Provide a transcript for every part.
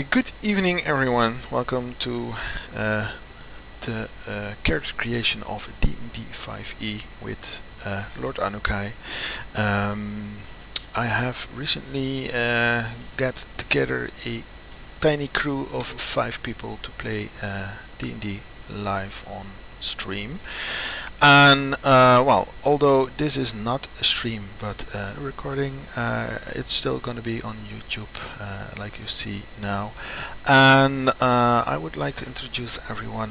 Good evening, everyone. Welcome to the character creation of D&D 5e with Lord Anukai. I have recently got together a tiny crew of 5 people to play D&D live on stream. And although this is not a stream but a recording, it's still going to be on YouTube, like you see now. And I would like to introduce everyone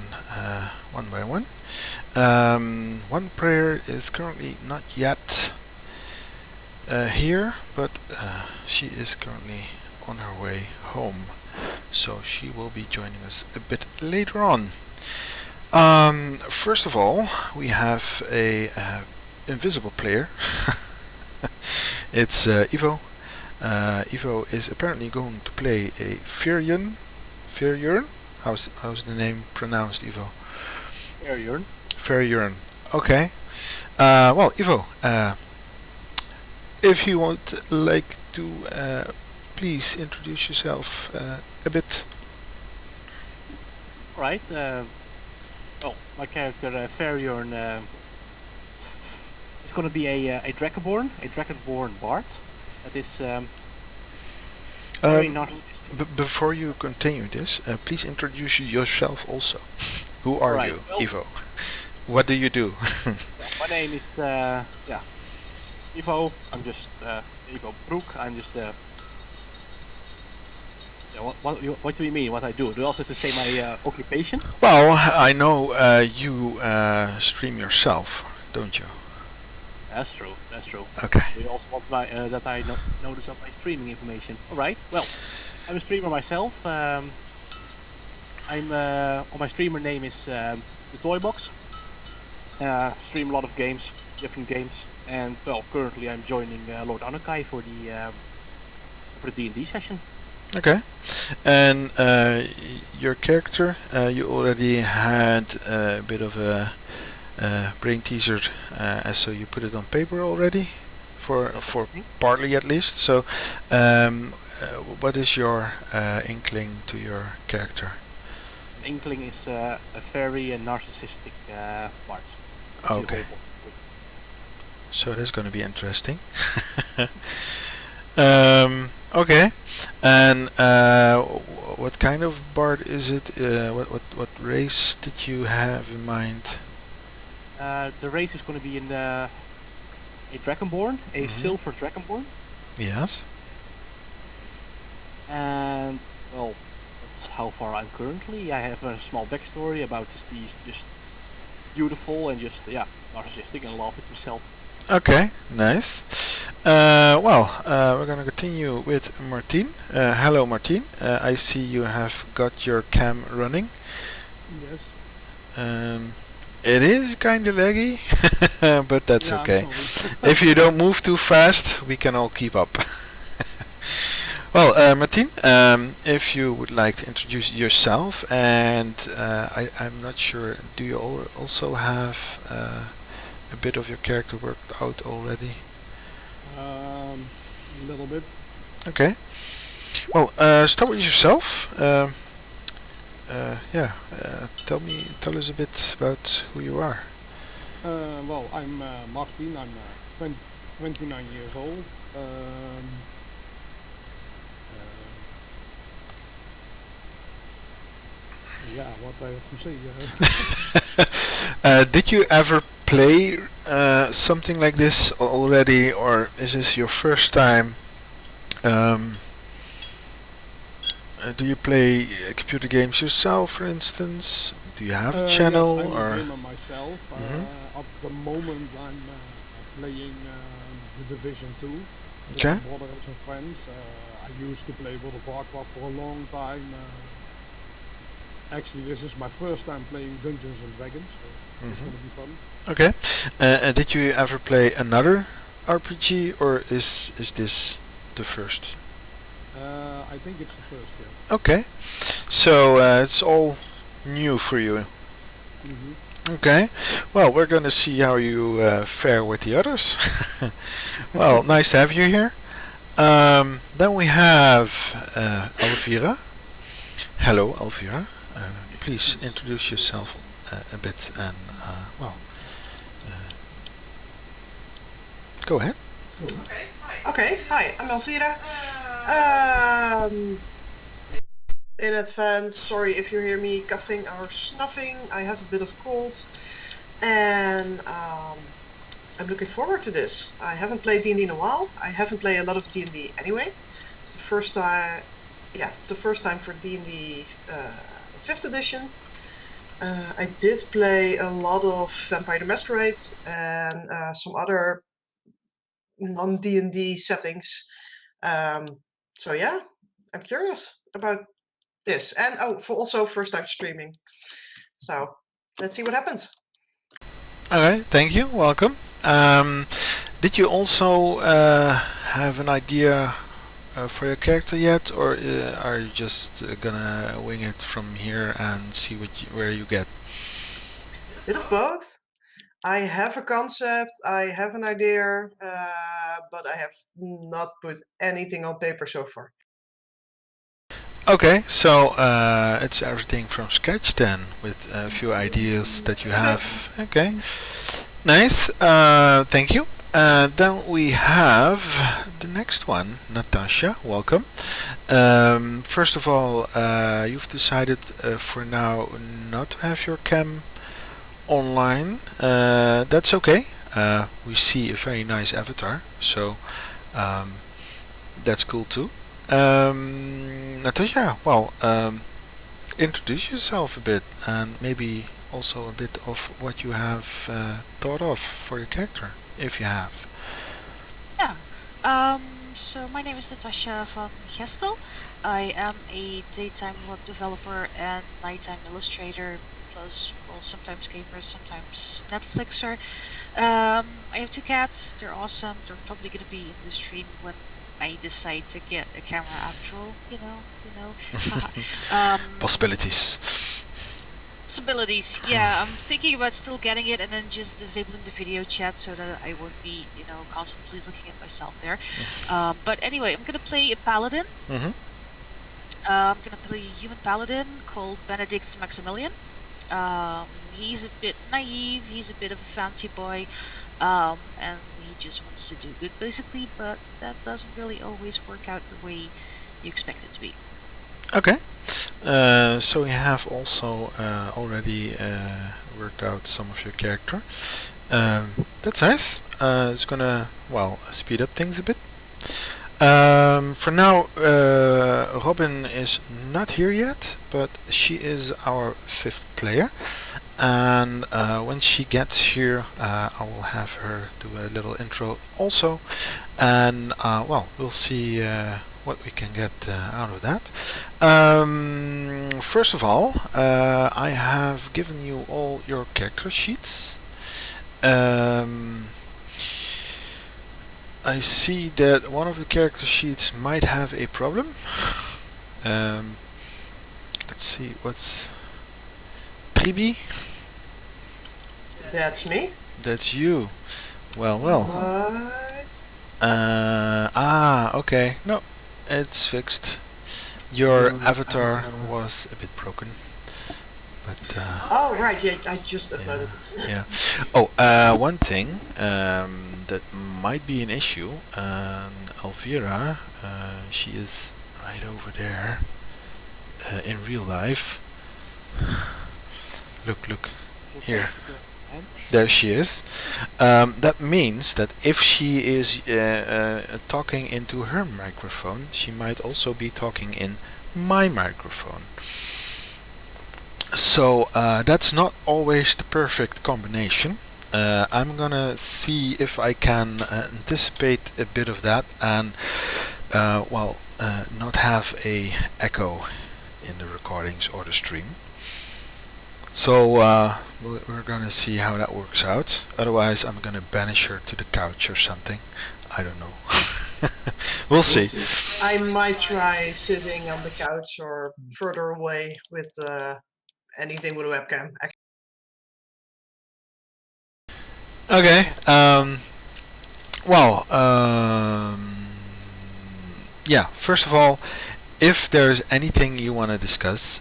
one by one. One player is currently not yet here, but she is currently on her way home, so she will be joining us a bit later on. First of all, we have a invisible player. It's Ivo. Ivo is apparently going to play a Firion. Firion? How's the name pronounced, Ivo? Firion. Firion. Okay. Ivo, if you would like to please introduce yourself a bit. Right. My character Firion is going to be a Dragonborn bard. That is very not. Before you continue this, please introduce yourself also. Who are you, Ivo? What do you do? My name is Ivo. I'm just Ivo Broek. I'm just what do you mean? What I do? Do you also have to say my occupation? Well, I know you stream yourself, don't you? That's true. That's true. Okay. You also want that I notice of my streaming information. All right. Well, I'm a streamer myself. I'm on my streamer name is the Toybox. Stream a lot of games, different games, and currently I'm joining Lord Anukai for the D&D session. Okay. And your character, you already had a bit of a brain teaser, so you put it on paper already, for partly at least. So, what is your inkling to your character? An inkling is a very narcissistic part. Okay. So that's going to be interesting. Okay. And what kind of bard is it? What race did you have in mind? The race is going to be in a Dragonborn, a silver Dragonborn. Yes. And that's how far I'm currently. I have a small backstory about just beautiful and just narcissistic and love with himself. Okay, nice. We're gonna continue with Martin. Hello, Martin. I see you have got your cam running. Yes. It is kind of laggy, but that's okay. Sorry. If you don't move too fast, we can all keep up. Well, Martin, if you would like to introduce yourself, and I'm not sure, do you also have a bit of your character worked out already? A little bit. Okay. Well, start with yourself. Tell us a bit about who you are. I'm Martin. I'm 29 years old. What I have to say. Did you ever play something like this already, or is this your first time? Do you play computer games yourself, for instance? Do you have a channel? Yes, I'm or a gamer myself. At the moment, I'm playing the Division 2 with Okay. my brother and some friends. I used to play World of Warcraft for a long time. Actually, this is my first time playing Dungeons and Dragons, so it's going to be fun. Okay. Did you ever play another RPG, or is this the first? I think it's the first, yeah. Okay. So it's all new for you. Okay. Well, we're gonna see how you fare with the others. Well, nice to have you here. Then we have Elvira. Hello, Elvira. Please introduce yourself a bit and, well, uh, go ahead. Okay, hi, I'm Elvira. Um, in advance, sorry if you hear me coughing or snuffing. I have a bit of cold, and I'm looking forward to this. I haven't played D&D in a while. I haven't played a lot of D&D anyway. It's the first time. Yeah, it's the first time for D&D 5th edition. I did play a lot of Vampire the Masquerade and some other non-D&D settings. So yeah, I'm curious about this. And for also first time streaming. So let's see what happens. Alright, thank you, welcome. Did you also have an idea for your character yet, or are you just gonna wing it from here and see where you get? Bit of both. I have a concept, I have an idea, but I have not put anything on paper so far. Okay, so it's everything from scratch then, with a few ideas that you have. Okay, nice. Thank you. Then we have the next one, Natasha. Welcome. First of all, you've decided for now not to have your cam online. That's okay. We see a very nice avatar, so um, that's cool too. Natasha, well, introduce yourself a bit and maybe also a bit of what you have thought of for your character, if you have. Yeah. So my name is Natasha van Gestel. I am a daytime web developer and nighttime illustrator, plus, well, sometimes gamer, sometimes Netflixer. I have 2 cats. They're awesome. They're probably gonna be in the stream when I decide to get a camera after all. Possibilities. Possibilities. Yeah, I'm thinking about still getting it and then just disabling the video chat so that I won't be, constantly looking at myself there. But anyway, I'm gonna play a paladin. Mm-hmm. I'm gonna play a human paladin called Benedict Maximilian. He's a bit naive, he's a bit of a fancy boy, and he just wants to do good basically, but that doesn't really always work out the way you expect it to be. Okay. So you have also already worked out some of your character. That's nice. It's gonna, well, speed up things a bit. For now, Robin is not here yet, but she is our 5th player. And when she gets here, I will have her do a little intro also. And, well, we'll see what we can get out of that. First of all, I have given you all your character sheets. I see that one of the character sheets might have a problem. Let's see, what's Tribi? That's me. That's you. Well, well. What? Okay. No, it's fixed. Your avatar was a bit broken. But, Oh, right, yeah, I just uploaded it. yeah. Oh, one thing that might be an issue. Elvira, she is right over there in real life. Look, here. There she is. That means that if she is talking into her microphone, she might also be talking in my microphone. So that's not always the perfect combination. I'm gonna see if I can anticipate a bit of that and not have a echo in the recordings or the stream. So we're gonna see how that works out. Otherwise, I'm gonna banish her to the couch or something. I don't know. We'll see. I might try sitting on the couch or further away with anything with a webcam. Okay. Well, yeah. First of all, if there's anything you want to discuss,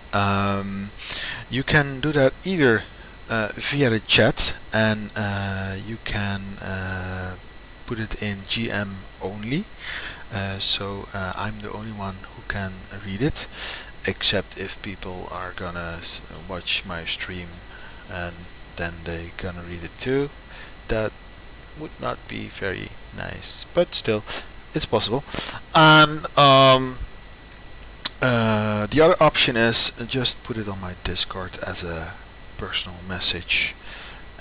you can do that either via the chat, and you can put it in GM only. So I'm the only one who can read it, except if people are gonna watch my stream and then they gonna read it too. That would not be very nice, but still, it's possible. And the other option is just put it on my Discord as a personal message,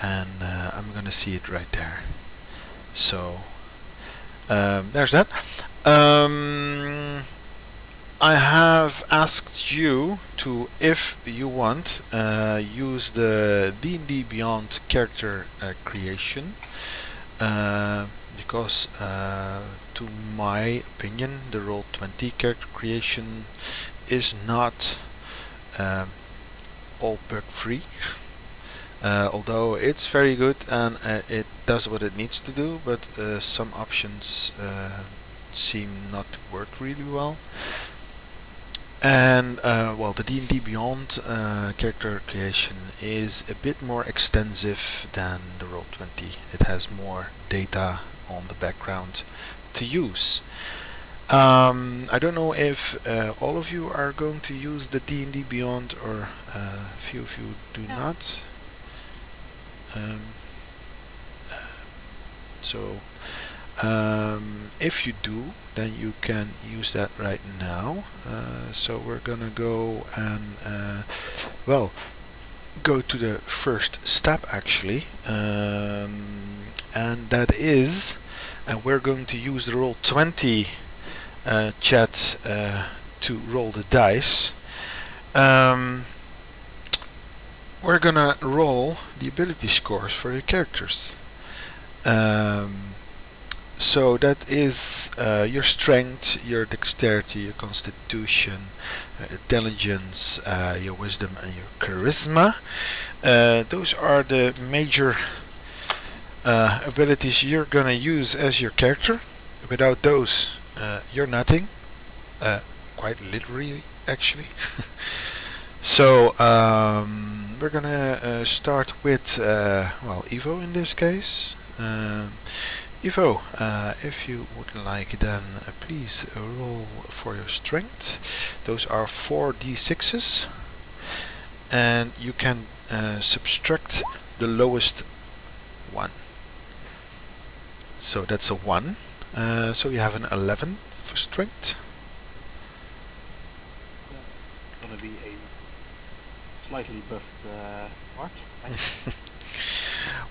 and I'm gonna see it right there. So there's that. I have asked you to, if you want, use the D&D Beyond character creation, because to my opinion the Roll20 character creation is not all bug free. Although it's very good and it does what it needs to do, but some options seem not to work really well. And well, the D&D Beyond character creation is a bit more extensive than the Roll20. It has more data on the background to use. I don't know if all of you are going to use the D&D Beyond, or a few of you do No. not. So if you do, then you can use that right now. So we're gonna go and well, go to the first step actually, and that is, and we're going to use the Roll20 chat to roll the dice. We're gonna roll the ability scores for your characters. So that is your strength, your dexterity, your constitution, intelligence, your wisdom, and your charisma. Those are the major abilities you're gonna use as your character. Without those, you're nothing. Quite literally, actually. So we're gonna start with well, Evo in this case. Ivo, if you would like, then please roll for your strength. Those are 4d6s, and you can subtract the lowest one. So that's a 1. So you have an 11 for strength. That's gonna be a slightly buffed part.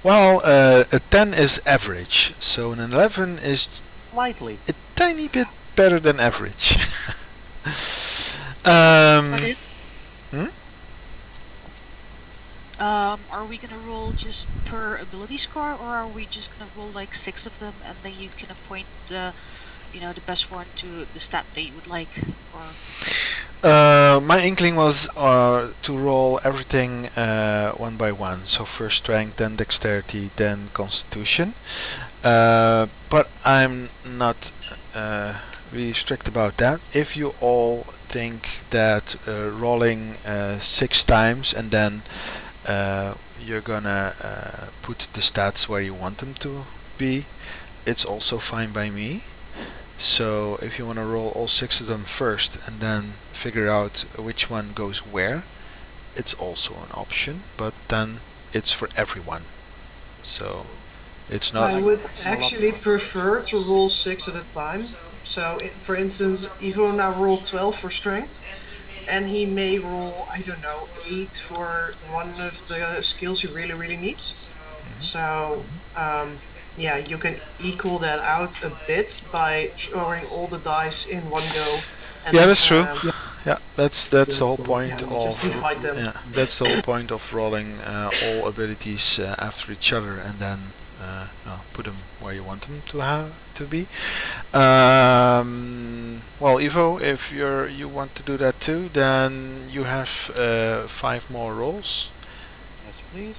Well, a 10 is average, so an 11 is Slightly. a tiny bit better than average. But it, hmm? are we gonna roll just per ability score, or are we just gonna roll like 6 of them and then you can appoint the, the best one to the stat that you would like? Or My inkling was to roll everything one by one. So first strength, then dexterity, then constitution. But I'm not really strict about that. If you all think that rolling 6 times and then you're gonna put the stats where you want them to be, it's also fine by me. So if you want to roll all 6 of them first and then figure out which one goes where, it's also an option, but then it's for everyone. So it's not. I would actually prefer to roll 6 at a time. So, for instance, Ivo now rolled 12 for strength, and he may roll, I don't know, 8 for one of the skills he really, really needs. So, yeah, you can equal that out a bit by throwing all the dice in one go. And, Yeah, that's true. Yeah, that's the whole point yeah, of just divide them. yeah, that's the whole point of rolling all abilities after each other, and then put them where you want them to be. Well, Ivo, if you want to do that too, then you have 5 more rolls. Yes, please.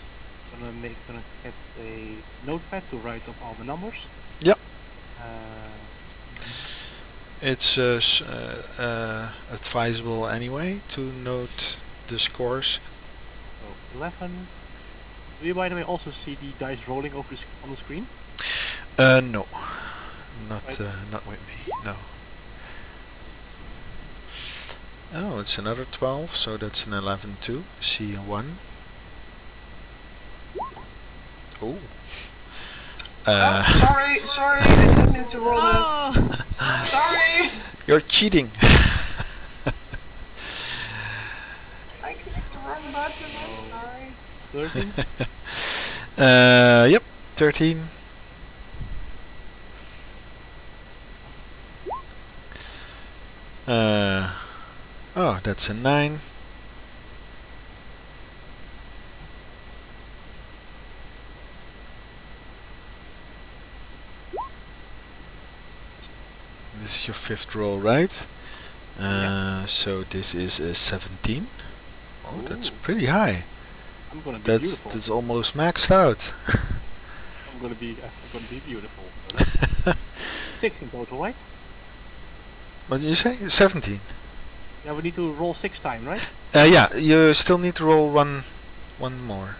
Gonna get a notepad to write up all the numbers. Yep. It's advisable anyway to note the scores. So 11. Do you, by the way, also see the dice rolling over on the screen? No, not Right. not with me. No. Oh, it's another 12, so that's an 11 too. See a 1. Oh. Oh, sorry, I didn't mean to roll that. Oh! Sorry! You're cheating. I clicked the wrong button, I'm sorry. 13. Yep, 13. Oh, that's a 9. This is your 5th roll, right? So this is a 17. Oh, that's Ooh. pretty high. I'm gonna be That's beautiful. almost maxed out. I'm gonna be beautiful. So 6 in total, right? What did you say? 17. Yeah, we need to roll 6 times, right? Yeah, you still need to roll one more.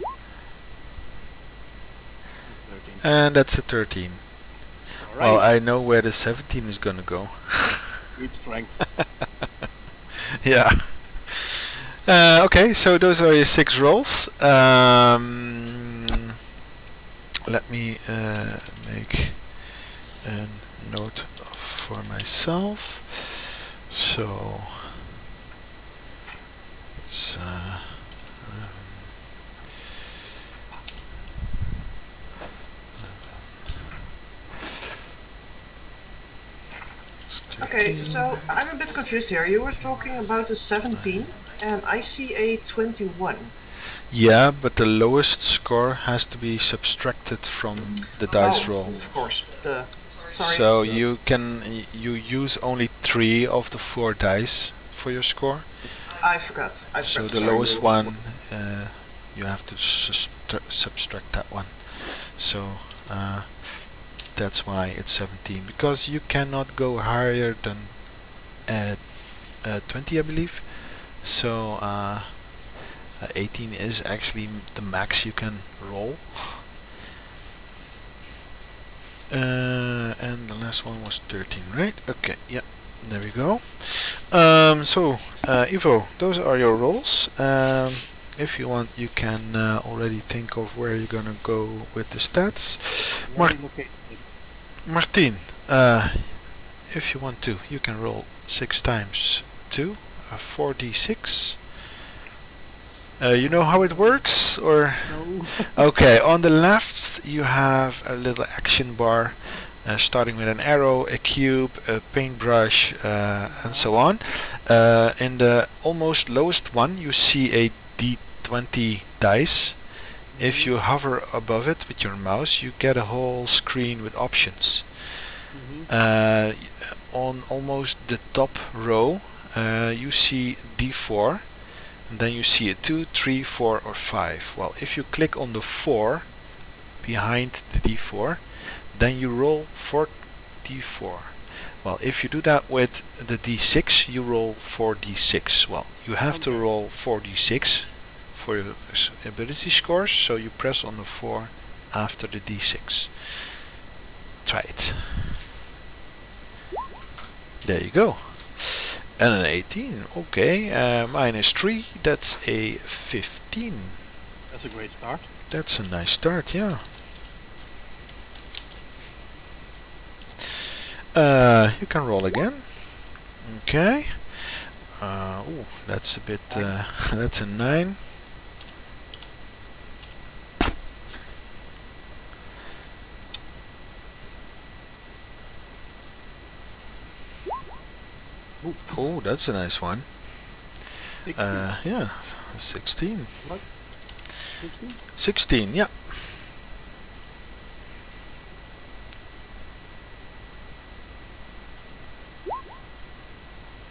13. And that's a 13. Alright. Well, I know where the 17 is gonna go. Good strength. Yeah. Okay, so those are your 6 rolls. Let me make a note for myself. So it's Okay, so I'm a bit confused here. You were talking about a 17, and I see a 21. yeah, but the lowest score has to be subtracted from the dice roll. Of course. Sorry. So you use only 3 of the 4 dice for your score. I forgot. So the sorry. lowest one, you have to subtract that one. So that's why it's 17, because you cannot go higher than 20, I believe. So 18 is actually the max you can roll. And the last one was 13, right? Okay, yeah, there we go. So Ivo, those are your rolls. If you want, you can already think of where you're gonna go with the stats. Martin, if you want to, you can roll 6 times 2, 4d6. You know how it works, or? No. Okay, on the left you have a little action bar, starting with an arrow, a cube, a paintbrush, and so on. In the almost lowest one you see a d20 dice. If you hover above it with your mouse, you get a whole screen with options. On almost the top row you see d4, and then you see a 2, 3, 4 or 5. Well, if you click on the 4 behind the d4, then you roll 4d4. Well, if you do that with the d6, you roll 4d6. Well, you have to roll 4d6 for your ability scores, so you press on the 4 after the d6. Try it. There you go. And an 18. Okay, minus 3, that's a 15. That's a great start. That's a nice start, yeah. You can roll again. Okay. Ooh, that's a bit. That's a 9. Oh, that's a nice one. 16. Yeah, 16. What? 16? 16, yeah.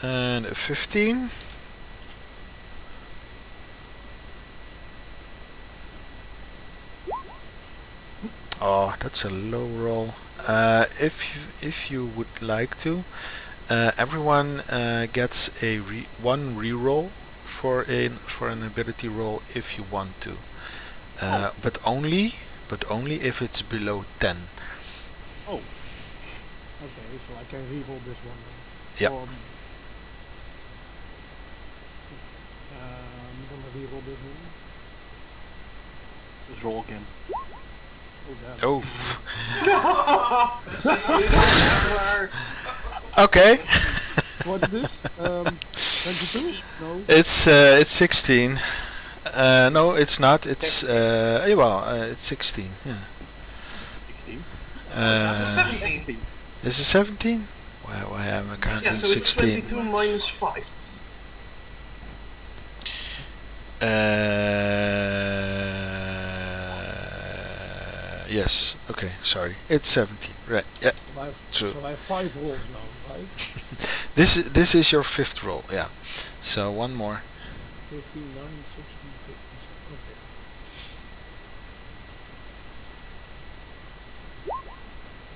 And a 15. Oh, that's a low roll. If you would like to, everyone gets one reroll for an ability roll if you want to, but only if it's below 10. Oh. Okay, so I can reroll this one then. Yeah. I'm gonna reroll this one. Just roll again. Oh, damn. Oh. Okay. What's this? 22? No. It's 16. No, it's not. It's it's 16. Yeah. 16. This is 17. Is it 17? Why am I counting Yeah, so it's 16? 22 minus 5. Yes. Okay. Sorry. It's 17. Right. Yeah. True. So I have 5 rolls now, right? This is your 5th roll. Yeah. So one more. 15, 9, 16,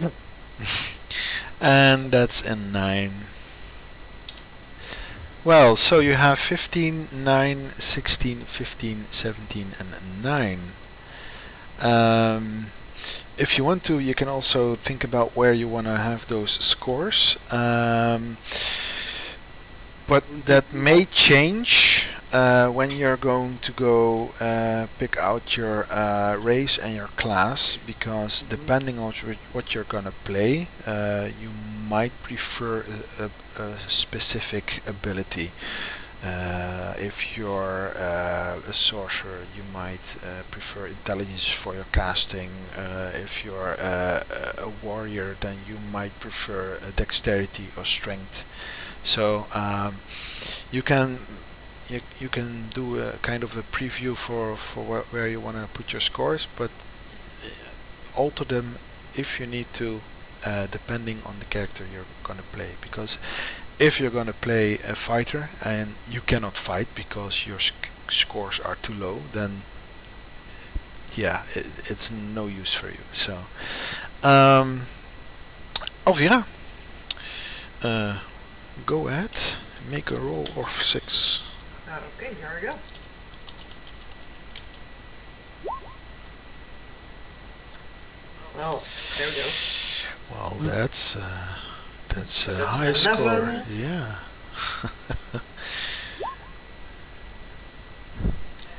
15. Okay. And that's a 9. Well, so you have 15, 9, 16, 15, 17, and 9. If you want to, you can also think about where you want to have those scores. But that may change when you're going to go pick out your race and your class, because depending on what you're gonna play, you might prefer a specific ability. If you're a sorcerer, you might prefer intelligence for your casting. If you're a warrior, then you might prefer dexterity or strength. So you can do a kind of a preview for where you want to put your scores, but alter them if you need to, depending on the character you're going to play. Because if you're going to play a fighter and you cannot fight because your scores are too low, then yeah, it's no use for you. So Elvira, go ahead, make a roll of 6. Okay, here we go. Well, there we go. Well, that's a high 11. score. Yeah.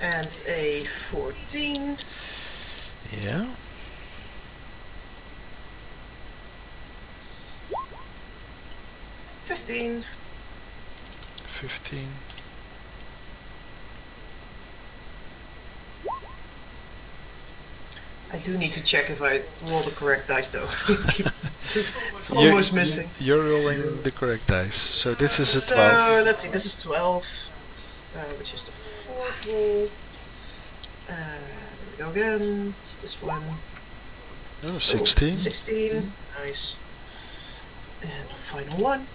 And a 14. Yeah. 15. 15. I do need to check if I roll the correct dice though. Almost missing. You're rolling the correct dice. So this is a So 12. let's see, this is 12, which is the 4th roll. There we go again. It's this one. Oh, 16. 16. Nice. And the final one.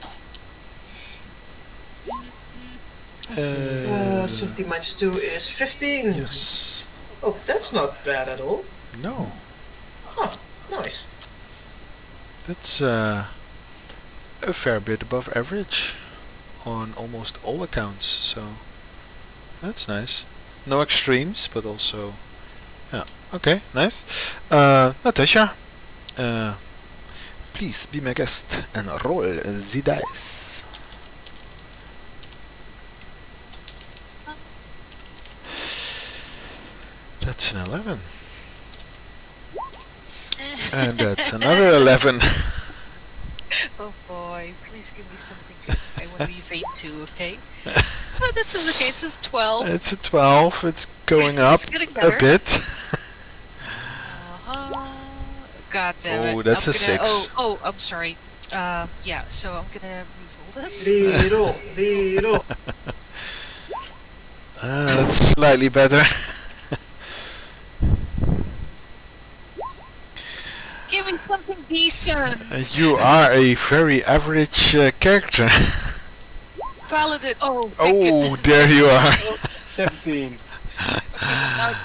17 minus 2 is 15. Yes. Oh, that's not bad at all. No. Huh, nice. That's a fair bit above average on almost all accounts. So that's nice. No extremes, but also, yeah. Okay, nice. Natasha, please be my guest and roll the dice. That's an 11. And that's another 11. Oh boy, please give me something good. I want to be vain too, okay? Oh, this is okay, this is 12. It's a 12. It's going up getting a better. bit. God damn it. Oh, that's I'm a gonna, 6. Oh, I'm sorry. Yeah, so I'm gonna re-roll this. Reroll. That's slightly better. Give me something decent! You are a very average character. Paladin! Oh, thank Oh, goodness. there you are. 17. Okay, now...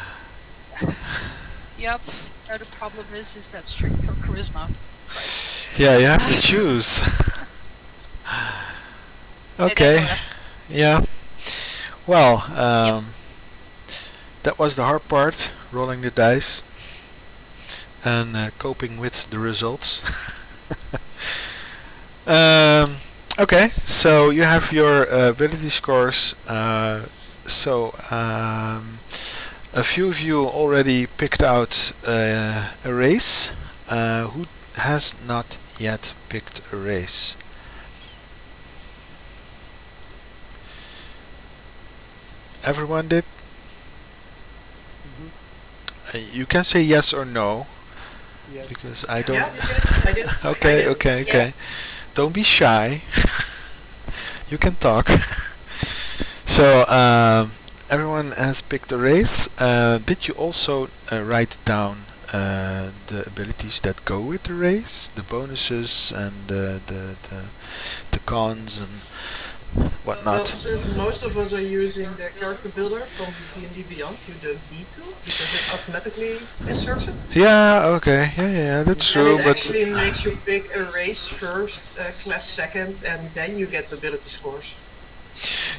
Yep, now the problem is that strength or charisma. Christ. Yeah, you have to choose. Okay. Yeah. Well, that was the hard part, rolling the dice and coping with the results. Okay, so you have your ability scores. A few of you already picked out a race. Who has not yet picked a race? Everyone did? You can say yes or no, Yes. because I don't. Yeah, I did. Okay, I did. okay, okay. Don't be shy. You can talk. So, everyone has picked a race. Did you also write down the abilities that go with the race, the bonuses and the cons and whatnot? Well, since most of us are using the character builder from D&D Beyond, you don't need to, because it automatically inserts it. Yeah, okay, yeah, that's true. And it But actually makes you pick a race first, class second, and then you get ability scores.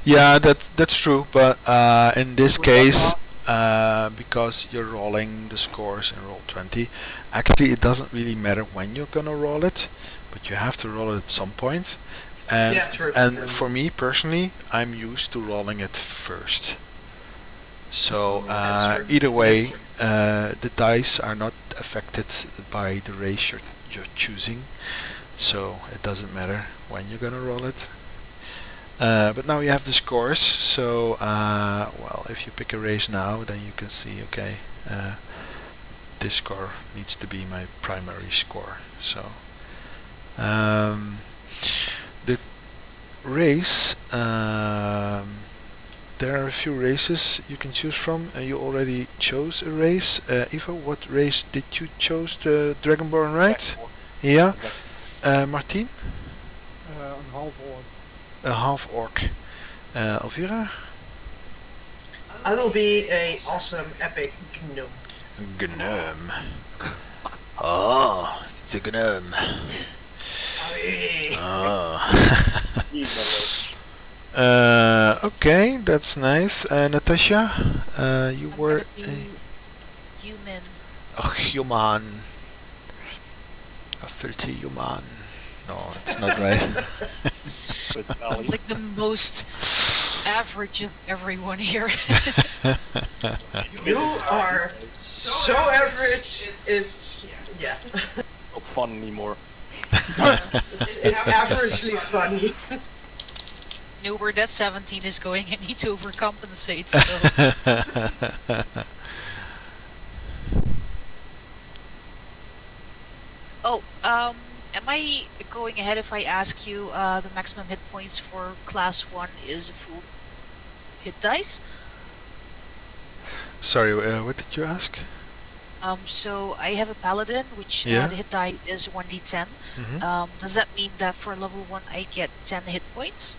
yeah, that's true. But in this case, because you're rolling the scores in Roll20, actually it doesn't really matter when you're gonna roll it, but you have to roll it at some point. And Yeah, true. for me personally, I'm used to rolling it first. So That's true. either way, the dice are not affected by the race you're choosing, so it doesn't matter when you're gonna roll it. But now you have the scores, so well, if you pick a race now, then you can see, okay, this score needs to be my primary score. So the race, there are a few races you can choose from. You already chose a race. Eva, what race did you choose? The Dragonborn, right? Yeah. Martien? Een half orc. A half orc. Elvira? I will be a awesome epic gnome. Gnome. Oh, it's a gnome. Oh. Okay, that's nice. Natasha, you I'm were gonna be human. a human. A filthy human. No, it's not right. I'm like the most average of everyone here. You are so average, it's, yeah. Not fun anymore. It's averagely funny. Know where that 17 is going. I need to overcompensate. So oh, am I going ahead if I ask you the maximum hit points for class 1 is a full hit dice? Sorry, what did you ask? So I have a paladin, which Yeah. the hit die is 1d10. Mhm. Does that mean that for level 1 I get 10 hit points?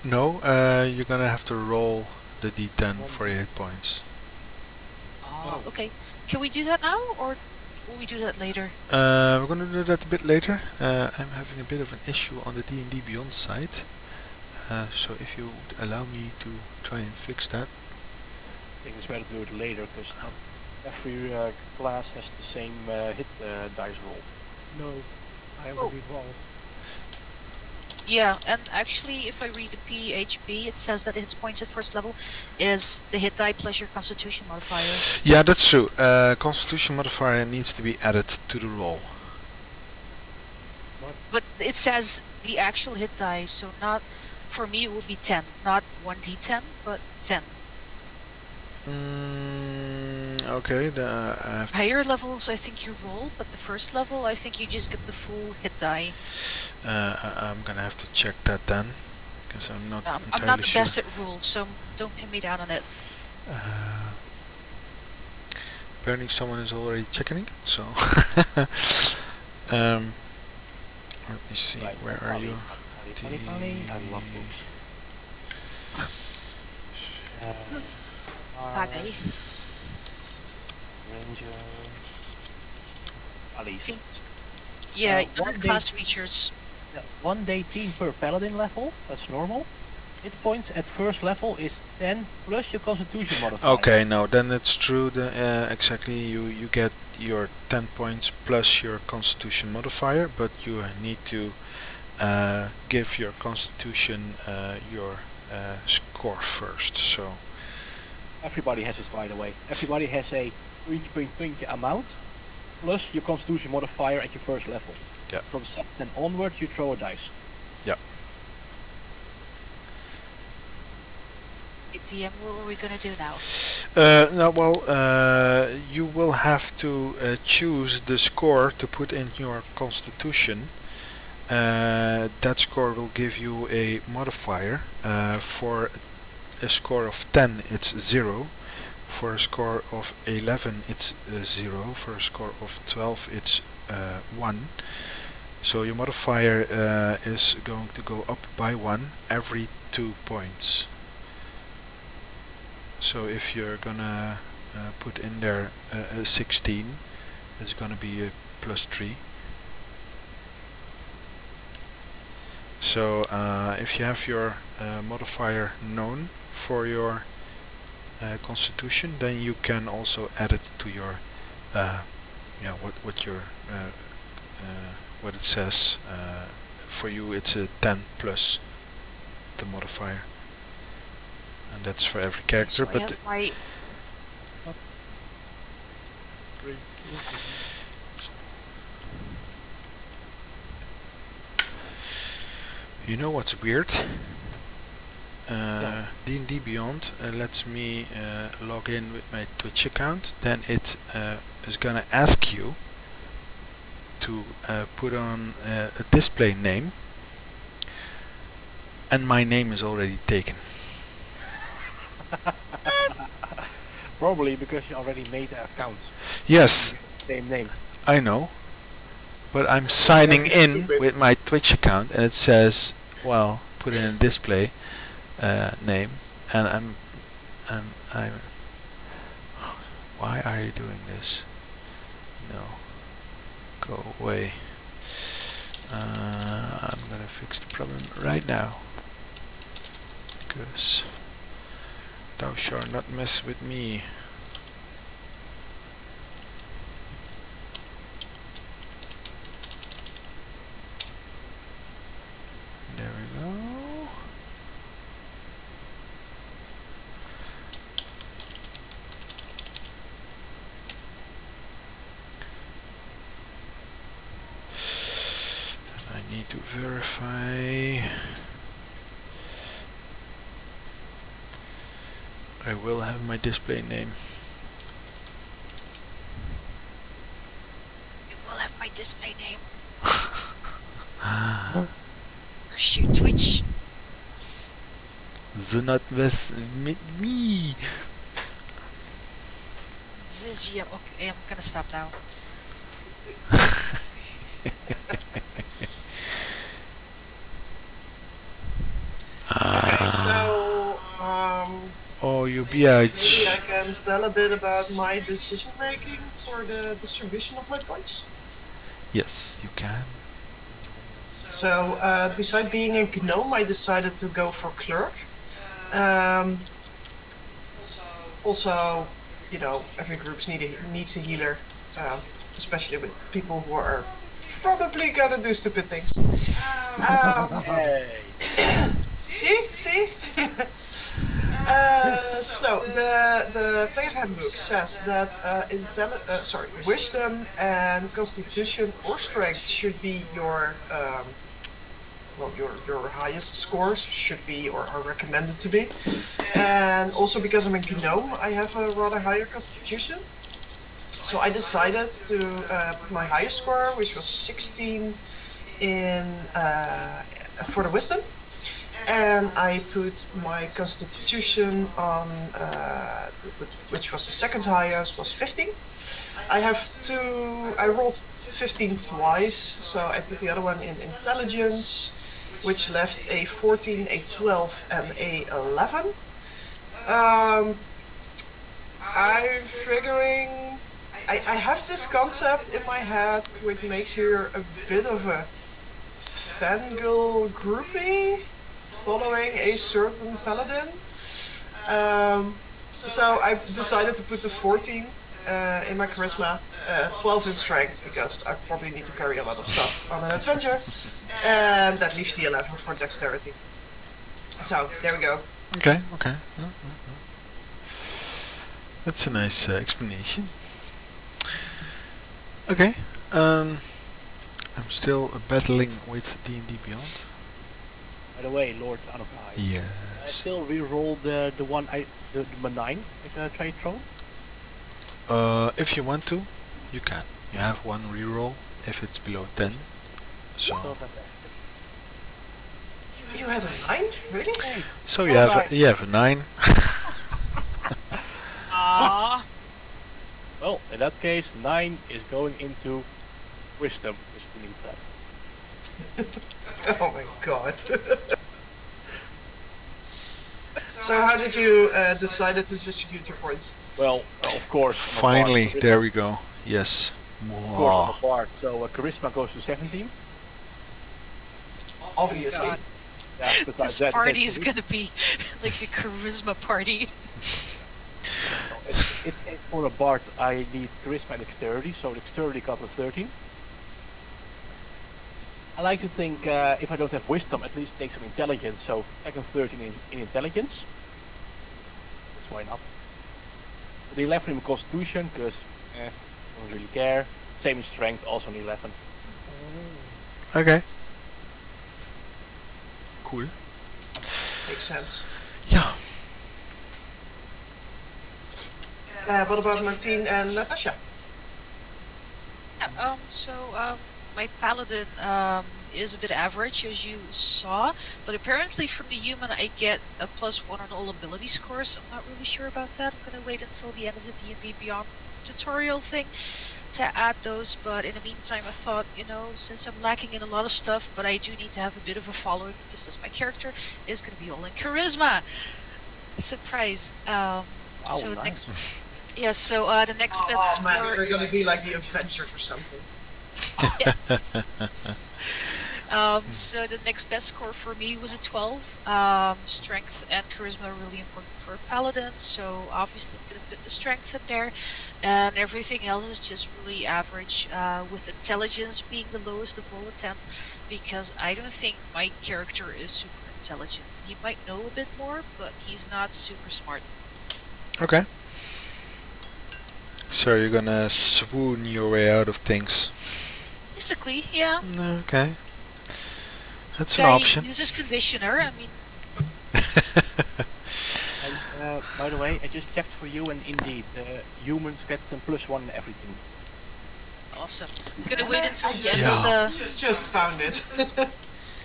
No, you're gonna have to roll the d10 for your hit points. Oh, okay. Can we do that now, or will we do that later? We're gonna do that a bit later. I'm having a bit of an issue on the D&D Beyond site, so if you would allow me to try and fix that. I think it's better to do it later, because not every class has the same hit dice roll. No, I Oh. already evolved. Yeah, and actually, if I read the PHP, it says that hit points at first level is the hit die plus your Constitution modifier. Yeah, that's true. Constitution modifier needs to be added to the roll. But it says the actual hit die, so not for me it would be 10, not 1d10, but 10. Okay, Higher levels I think you roll, but the first level I think you just get the full hit die. I'm gonna have to check that then, because I'm not I'm entirely not the sure. best at rules, so don't pin me down on it. Apparently someone is already checking it, so let me see, Right, where are you? Funny, I love books. Pagay. Ranger. Alice. Yeah, What under class features. 1d10 per paladin level. That's normal. Hit points at first level is 10 plus your constitution modifier. Okay, no, then it's true. Exactly, you get your 10 points plus your constitution modifier, but you need to give your constitution your score first. So Everybody has it, by the way. Everybody has a 3.20 amount plus your constitution modifier at your first level. Yeah. From 7 onward, you throw a dice. yeah. DM, what are we gonna do now? No, well, you will have to choose the score to put in your constitution. That score will give you a modifier. For a score of 10, it's 0. For a score of 11, it's 0. For a score of 12, it's 1. So your modifier is going to go up by 1 every 2 points. So if you're gonna put in there a 16, it's gonna be a plus 3. So if you have your modifier known for your constitution, then you can also add it to your what it says. For you, it's a 10 plus the modifier. And that's for every character, So I but have my you know what's weird? Yeah. D&D Beyond lets me log in with my Twitch account. Then it is gonna ask you to put on a display name, and my name is already taken. Probably because you already made an account. Yes, Same name. I know, but I'm signing in with my Twitch account, and it says, well, put in a display name, and I'm. Why are you doing this? No, go away. I'm gonna fix the problem right now, because thou shalt not mess with me. There we go. Then I need to verify. I will have my display name. you will have my display name. First you Twitch. Do not mess with me. Yeah, okay, I'm gonna stop now. Okay, so Oh, you maybe I biatch. can tell a bit about my decision making for the distribution of my points. Yes, you can. So, beside being a gnome, I decided to go for clerk. Also, you know, every group needs a healer, especially with people who are probably gonna do stupid things. Hey. See? So the player's handbook says that wisdom and constitution or strength should be your your highest scores should be or are recommended to be. And also because I'm a gnome, I have a rather higher constitution. So I decided to put my highest score, which was 16, in for the wisdom. And I put my constitution on, which was the second highest, was 15. I rolled 15 twice, so I put the other one in intelligence, which left a 14, a 12, and a 11. I'm figuring, I have this concept in my head which makes here a bit of a fangirl groupie following a certain paladin. So I decided to put the 14 in my charisma, 12 in strength, because I probably need to carry a lot of stuff on an adventure, and that leaves the 11 for dexterity. So, there we go. Okay. That's a nice explanation. Okay. I'm still battling with D&D Beyond. By the way, Lord Anukai. I Yes. still re-rolled the one the 9 with a trade throw. If you want to, you can. You have one reroll if it's below 10. So You had a 9? Really? so you have a 9. Ah. Well, in that case, 9 is going into wisdom, which means that. Oh my god. So how did you decide to distribute your points? Well, of course. I'm a Finally, bard. there we go. Yes. Of course, I'm a bard. So charisma goes to 17. Obviously. God. Yeah, besides This that, party it's is gonna be like a charisma party. It's for a bard. I need charisma and dexterity, so dexterity got a 13. I like to think if I don't have wisdom, at least take some intelligence. So second 13 in intelligence. That's why not. The 11 in constitution, because don't really care. Same in strength, also an 11. Okay. Cool. Makes sense. Yeah. What about Martine and Natasha? Yeah, my paladin is a bit average, as you saw, but apparently from the human I get a +1 on all ability scores. I'm not really sure about that. I'm gonna wait until the end of the D&D Beyond tutorial thing to add those, but in the meantime I thought, since I'm lacking in a lot of stuff, but I do need to have a bit of a following, because that's my character, is gonna be all in charisma. Surprise. So nice. next... Yeah, so the next best Oh man, score... you're gonna be like the Avengers or something. Yes. So the next best score for me was a 12. Strength and charisma are really important for a paladin, so obviously I'm gonna put the strength in there, and everything else is just really average, with intelligence being the lowest of all of them, because I don't think my character is super intelligent. He might know a bit more, but he's not super smart. Okay. So you're gonna swoon your way out of things. Basically, yeah. Okay. That's an Guy option. uses conditioner, I mean... And by the way, I just checked for you, and indeed, humans get some +1 in everything. Awesome. I'm gonna wait until the end Yeah. of the... Just found it.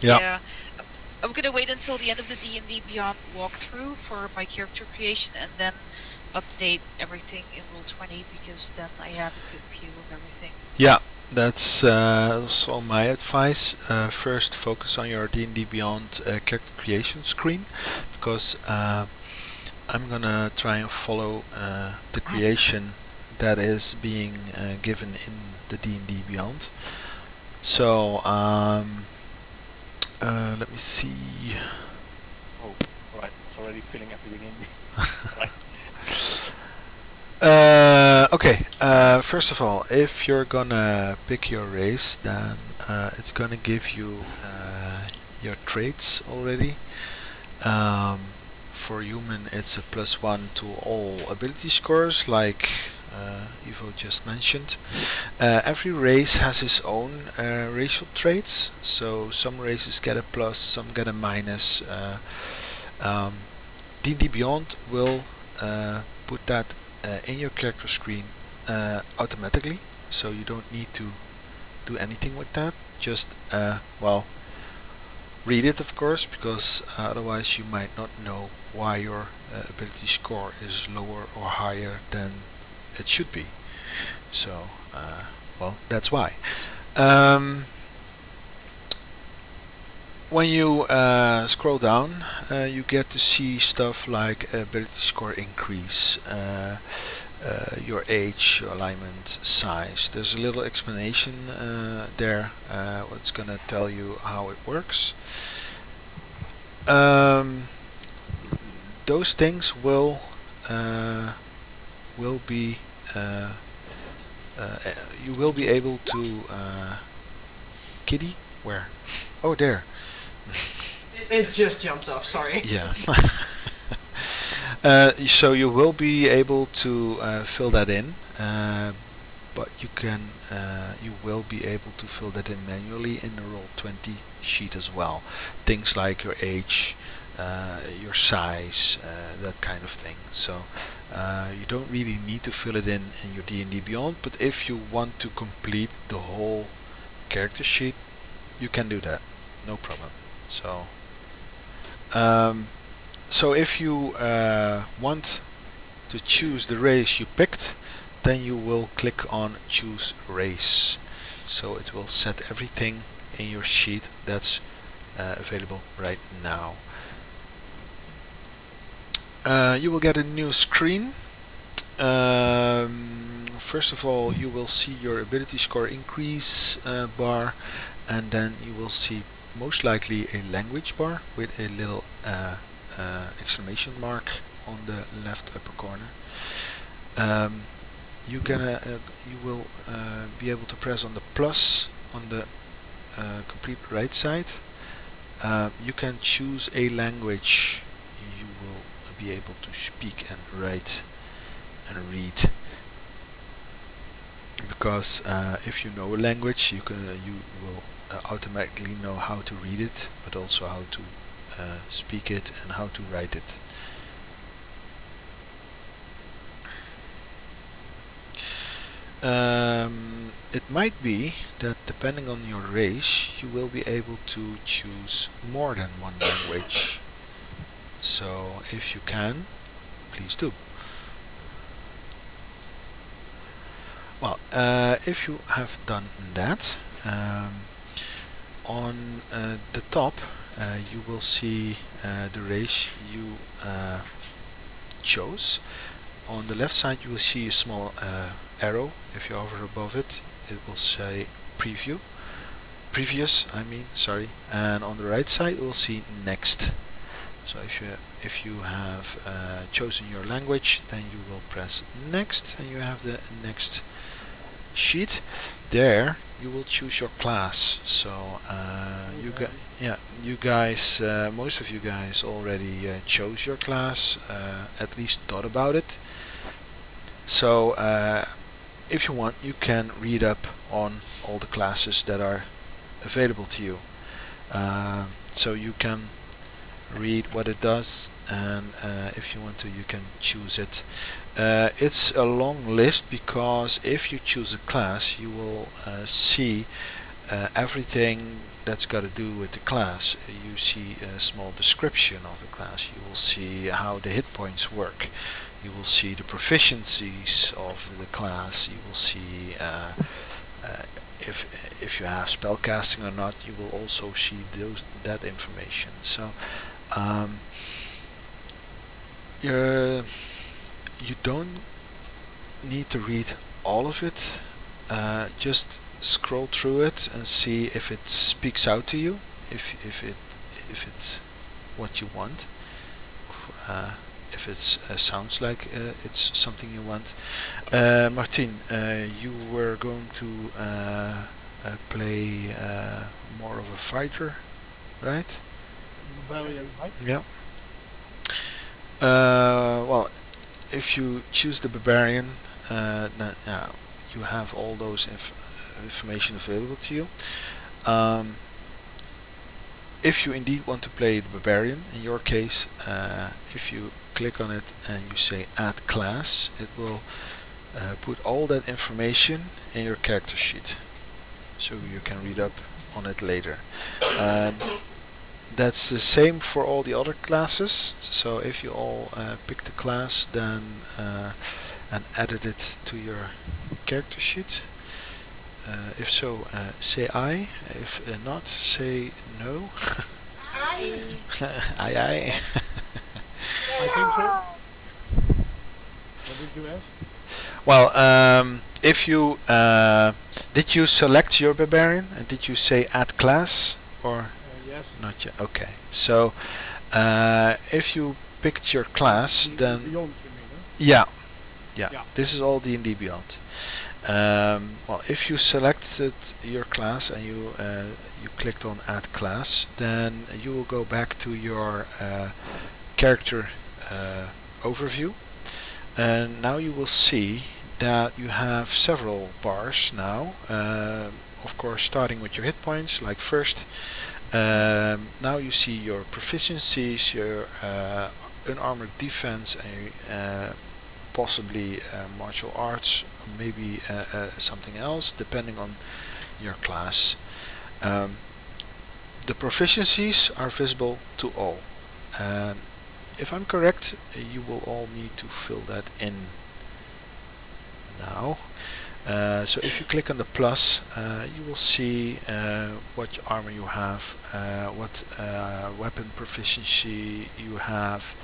Yeah. I'm gonna wait until the end of the D&D Beyond walkthrough for my character creation, and then update everything in Roll20, because then I have a good view of everything. Yeah. That's also my advice. First, focus on your D&D Beyond character creation screen, because I'm gonna try and follow the creation that is being given in the D&D Beyond. So let me see. Oh, alright, it's already filling everything in. Right. Okay, first of all, if you're gonna pick your race, then it's gonna give you your traits already. For human, it's a +1 to all ability scores, like Ivo just mentioned. Every race has its own racial traits, so some races get a plus, some get a minus. D&D Beyond will put that in your character screen automatically, so you don't need to do anything with that. Just read it, of course, because otherwise you might not know why your ability score is lower or higher than it should be. So that's why. When you scroll down, you get to see stuff like ability score increase, your age, your alignment, size. There's a little explanation there, what's gonna tell you how it works. Those things will be you will be able to kitty where? Oh, there. It just jumped off, sorry. Yeah. So you will be able to fill that in, but you will be able to fill that in manually in the Roll20 sheet as well. Things like your age, your size, that kind of thing. So you don't really need to fill it in your D&D Beyond, but if you want to complete the whole character sheet, you can do that, no problem. So if you want to choose the race you picked, then you will click on choose race. So it will set everything in your sheet that's available right now. You will get a new screen. First of all, you will see your ability score increase bar, and then you will see most likely a language bar with a little exclamation mark on the left upper corner. You will be able to press on the plus on the complete right side. You can choose a language you will be able to speak and write and read. Because if you know a language, you will automatically know how to read it, but also how to speak it and how to write it. It might be that depending on your race, you will be able to choose more than one language. So if you can, please do. Well, if you have done that, on the top you will see the race you chose. On the left side you will see a small arrow. If you hover above it, it will say previous, sorry, and on the right side you will see next. So if you have chosen your language, then you will press next, and you have the next sheet. There you will choose your class. So you guys, most of you guys already chose your class, at least thought about it. So if you want, you can read up on all the classes that are available to you. So you can read what it does, and if you want to, you can choose it. It's a long list, because if you choose a class, you will see everything that's got to do with the class. You see a small description of the class. You will see how the hit points work. You will see the proficiencies of the class. You will see if you have spellcasting or not. You will also see that information. So you don't need to read all of it. Just scroll through it and see if it speaks out to you, if it's what you want, if it sounds like it's something you want. Martin, you were going to play more of a fighter, right? Barbarian. Yeah. Well, if you choose the barbarian, then you have all those information available to you. If you indeed want to play the barbarian, in your case, if you click on it and you say add class, it will put all that information in your character sheet, so you can read up on it later. That's the same for all the other classes. So if you all pick the class, then and added it to your character sheet. If so, say aye. If not, say no. Aye. Aye aye. I think so. What did you ask? Well, if you did you select your barbarian and did you say add class or Yes. not yet? Okay. So if you picked your class, then Beyond, you mean, huh? yeah, yeah, Yeah. this is all D&D Beyond. Well, if you selected your class and you clicked on add class, then you will go back to your character overview, and now you will see that you have several bars now. Of course, starting with your hit points, like first. Now you see your proficiencies, your unarmored defense, and possibly martial arts, maybe something else, depending on your class. The proficiencies are visible to all. And if I'm correct, you will all need to fill that in now. So if you click on the plus, you will see what armor you have, what weapon proficiency you have,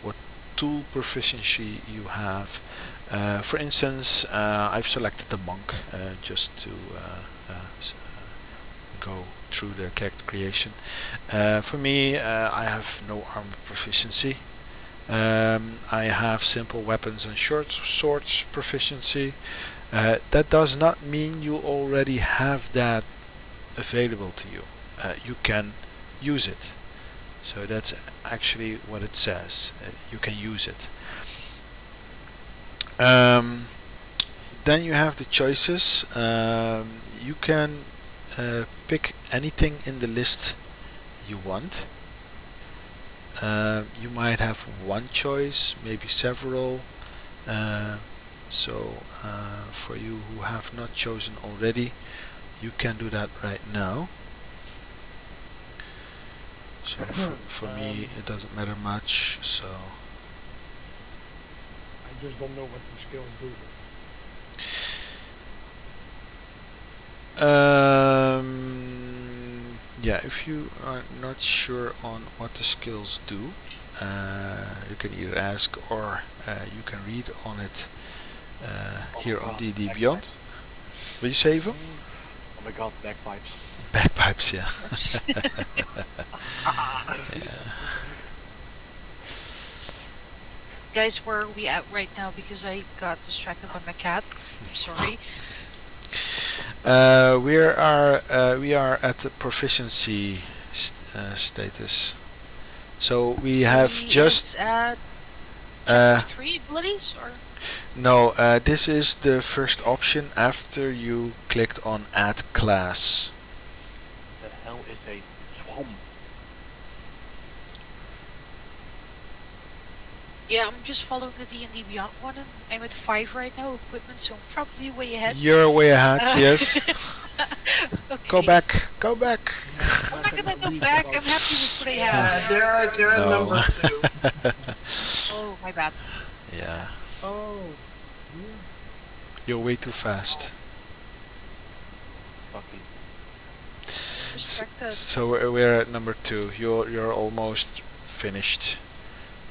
what tool proficiency you have. For instance, I've selected the monk just to go through the character creation. For me, I have no armor proficiency. I have simple weapons and short swords proficiency. That does not mean you already have that available to you. You can use it. So that's actually what it says. You can use it. Then you have the choices. You can pick anything in the list you want. You might have one choice, maybe several. So for you who have not chosen already, you can do that right now. So for me it doesn't matter much, so I just don't know what the skills do. yeah, if you are not sure on what the skills do, you can either ask or you can read on it here on D&D Beyond. Will you say, Ivo? Oh my god, bagpipes. Bagpipes, yeah. Guys, where are we at right now? Because I got distracted by my cat. I'm sorry. We are at the proficiency status. So we have just It's at uh, 3 abilities, or no. This is the first option after you clicked on add class. The hell is a swamp? yeah, I'm just following the D&D Beyond one, and I'm at 5 right now. Equipment, so I'm probably way ahead. You're way ahead. Yes. Okay. Go back. Go back. I'm not gonna go back. I'm happy with what I have. They're at No. number 2. Oh, my bad. Yeah. Oh, yeah. You're way too fast. Fucking. Distracted. So we're at number 2. You're almost finished.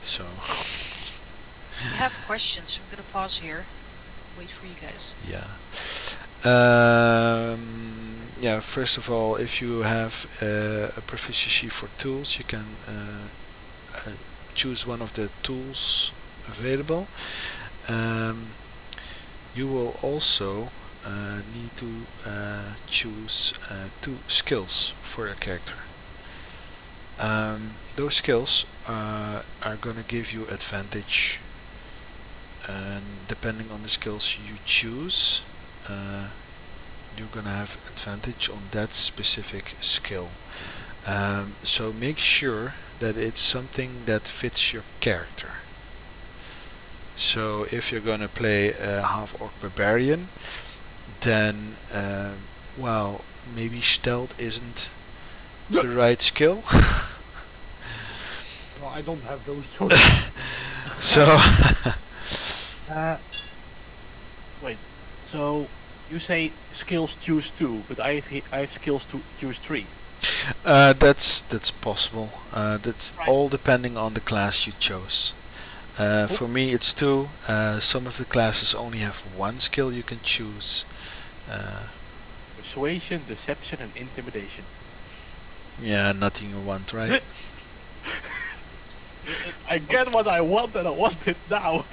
So I have questions, so I'm gonna pause here. Wait for you guys. yeah. Yeah. First of all, if you have a proficiency for tools, you can choose one of the tools available. You will also need to choose 2 skills for your character. Those skills are going to give you advantage, and depending on the skills you choose, you're going to have advantage on that specific skill. So make sure that it's something that fits your character. So if you're going to play a half-orc barbarian, then well, maybe stealth isn't the right skill. Well, I don't have those choices. So Wait. So you say skills choose 2, but I have skills to choose 3. that's possible. That's Right. all depending on the class you chose. For me, it's 2. Some of the classes only have 1 skill you can choose. Persuasion, deception, and intimidation. Yeah, nothing you want, right? I get what I want and I want it now.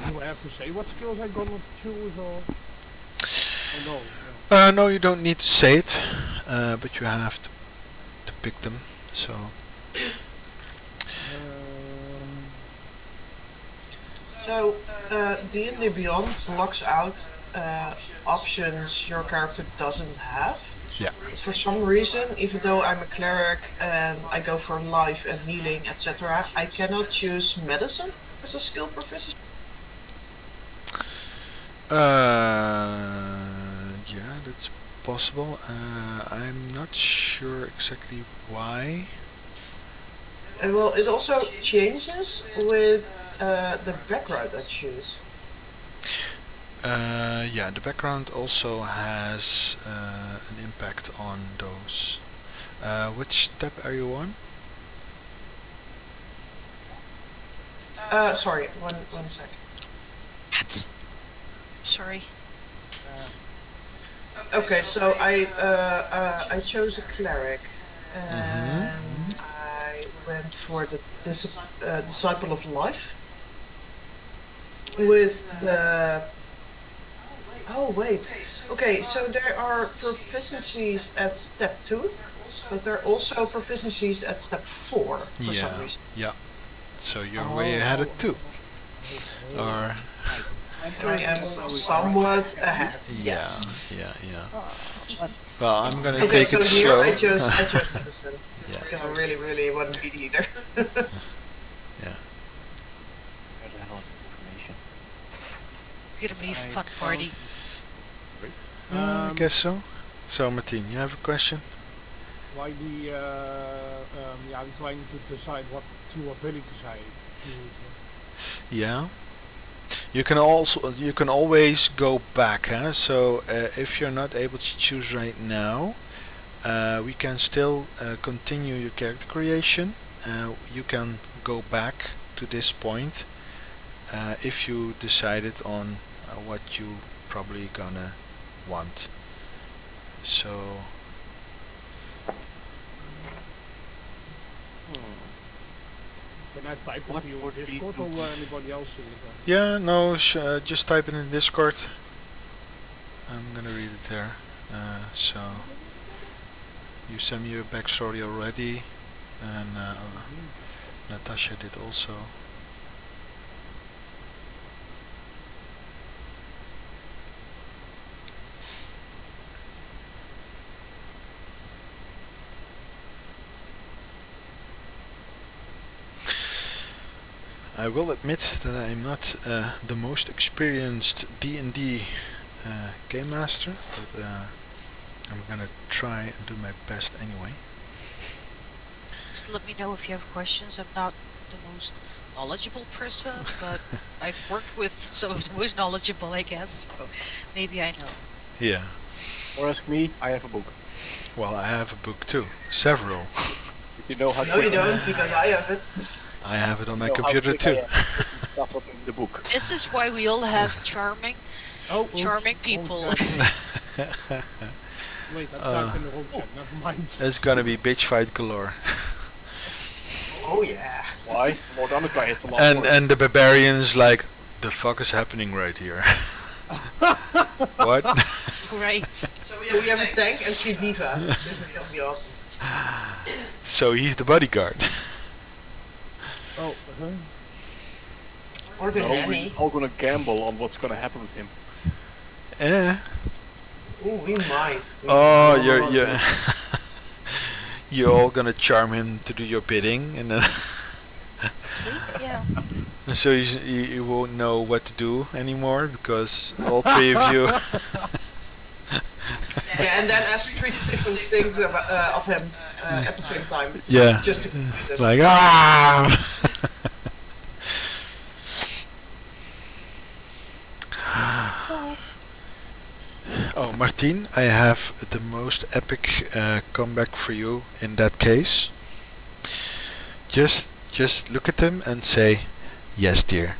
Do I have to say what skills I'm gonna choose or no? No, you don't need to say it, but you have to pick them. So. So, D&D Beyond blocks out options your character doesn't have. Yeah. But for some reason, even though I'm a cleric and I go for life and healing, etc., I cannot choose medicine as a skill proficiency. Yeah, that's possible. I'm not sure exactly why. Well, it also changes with the background I choose. Yeah, the background also has an impact on those. Which step are you on? Sorry, one sec. What? Sorry. Okay, so I chose a cleric, and I went for the Disciple of Life with the. Oh wait. Okay, so there are proficiencies at step 2, but there are also proficiencies at step 4 for some reason. Yeah. So you're way ahead of 2. Or. I am somewhat ahead. Yes. Yeah. Well, I'm gonna Okay, take so it here slow. I chose medicine Yeah. because I really want to be the leader. Yeah. It's gonna be a fun party. I guess so. So, Martin, you have a question? Why I'm trying to decide what 2 abilities I use. Yeah. You can always go back. So if you're not able to choose right now, we can still continue your character creation. You can go back to this point if you decided on what you probably gonna want. So. Can I type it to your Discord or anybody else see it? Yeah, no, just type it in Discord. I'm gonna read it there. So you sent me your backstory already, and Natasha did also. I will admit that I'm not the most experienced D&D game master, but I'm gonna try and do my best anyway. Just let me know if you have questions. I'm not the most knowledgeable person, but I've worked with some of the most knowledgeable, I guess, so maybe I know. Yeah. Or ask me, I have a book. Well, I have a book too. Several. You know how No, you don't, because I have it. I have it on my computer too. Stuff up in the book. This is why we all have charming people. Wait, I typed in the wrong tab, never mind. It's gonna be bitch fight galore. Oh yeah. Why? More than guy is a lot more. And the barbarians like, the fuck is happening right here? What? Right. So we have a tank and 3 divas. This is gonna be awesome. So he's the bodyguard. Oh, Or the No, nanny. we're all gonna gamble on what's gonna happen with him. Eh. Ooh, we might. Oh, you're you're all gonna charm him to do your bidding, and then Yeah. so you won't know what to do anymore because all 3 of you. Yeah, and then ask 3 different things of him at the same time. Yeah. Just to confuse him. Like ah. Oh, Martin, I have the most epic comeback for you in that case. Just look at them and say, "Yes, dear."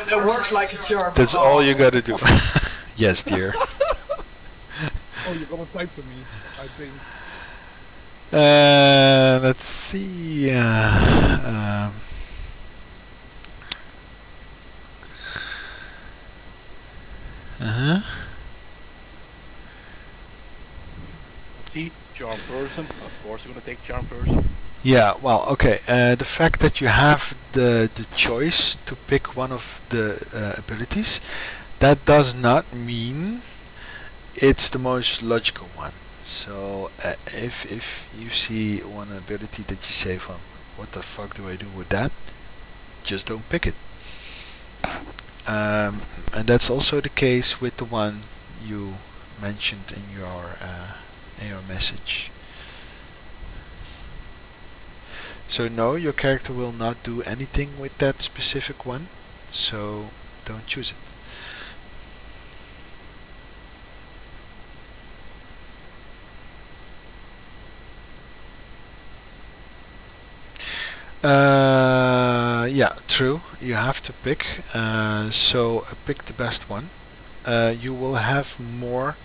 That works like a charm. That's all you gotta do. Yes, dear. Oh, you're gonna type to me, I think. Let's see. Uh-huh. See, charm person. Of course, you're gonna take charm person. Yeah, well, okay. The fact that you have the choice to pick one of the abilities, that does not mean it's the most logical one. So if you see one ability that you say, "From what the fuck do I do with that?" Just don't pick it. And that's also the case with the one you mentioned in your message. So no, your character will not do anything with that specific one, so don't choose it. Yeah, true. You have to pick. So pick the best one. You will have more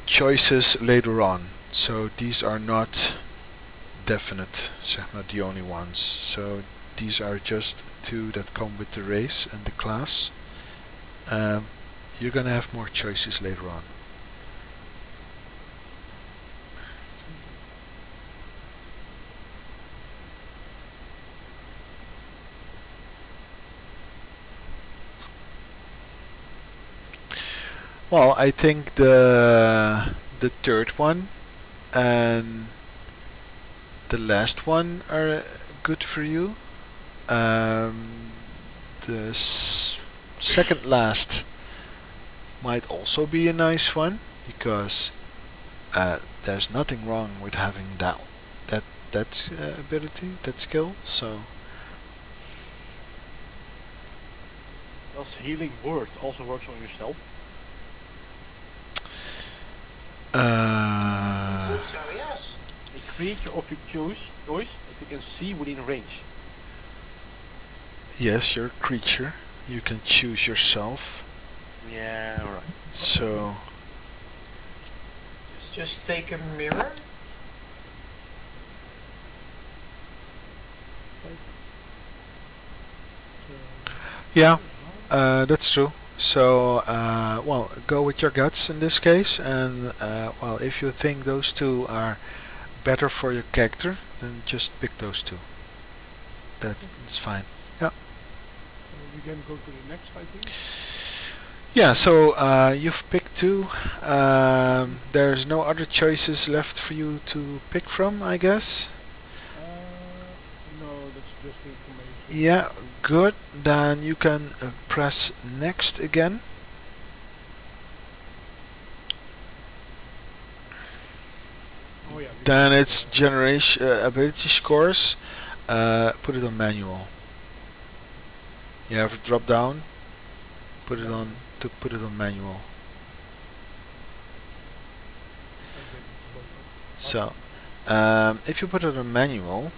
choices later on. So these are not definite, zeg maar, the only ones. So these are just two that come with the race and the class. You're gonna have more choices later on. Well, I think the third one and the last one are good for you. The second last might also be a nice one because there's nothing wrong with having that ability, that skill. So Does healing word also works on yourself? I think so, yes. A creature of your choice that you can see within range. yes, you're a creature. You can choose yourself. Yeah, alright. So Just take a mirror. yeah, that's true. So, well, go with your guts in this case, and well, if you think those two are better for your character, then just pick those two. That's fine. Yeah. We can go to the next, I think. Yeah. So you've picked two. There's no other choices left for you to pick from, I guess. No, that's just the information. Yeah. Good. Then you can press next again. Oh yeah. Then it's generation ability scores. Put it on manual. You have a drop down. Put it on manual. So, if you put it on manual,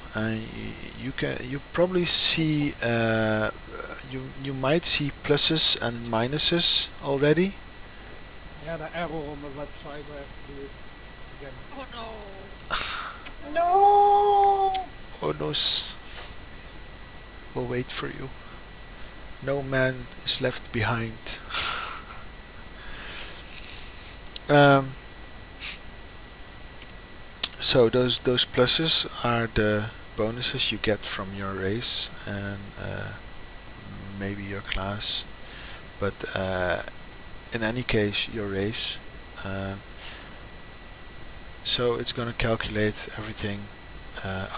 you probably see you might see pluses and minuses already. Yeah, the error on the website, I have to do it again. Oh no! No! Onos will wait for you. No man is left behind. So those pluses are the bonuses you get from your race and maybe your class, but in any case your race. So it's gonna calculate everything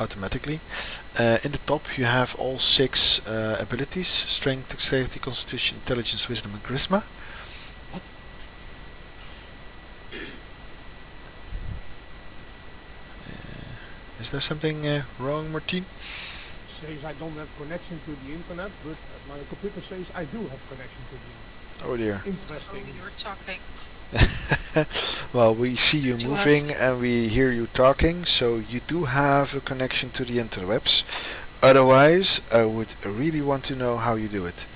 automatically. In the top you have all 6 abilities: strength, dexterity, constitution, intelligence, wisdom and charisma. Is there something wrong, Martin? Says I don't have connection to the internet, but my computer says I do have connection to the internet. Oh dear. Oh, Interesting. you're talking. Well, we see you To moving us. and we hear you talking, so you do have a connection to the interwebs. Otherwise, I would really want to know how you do it.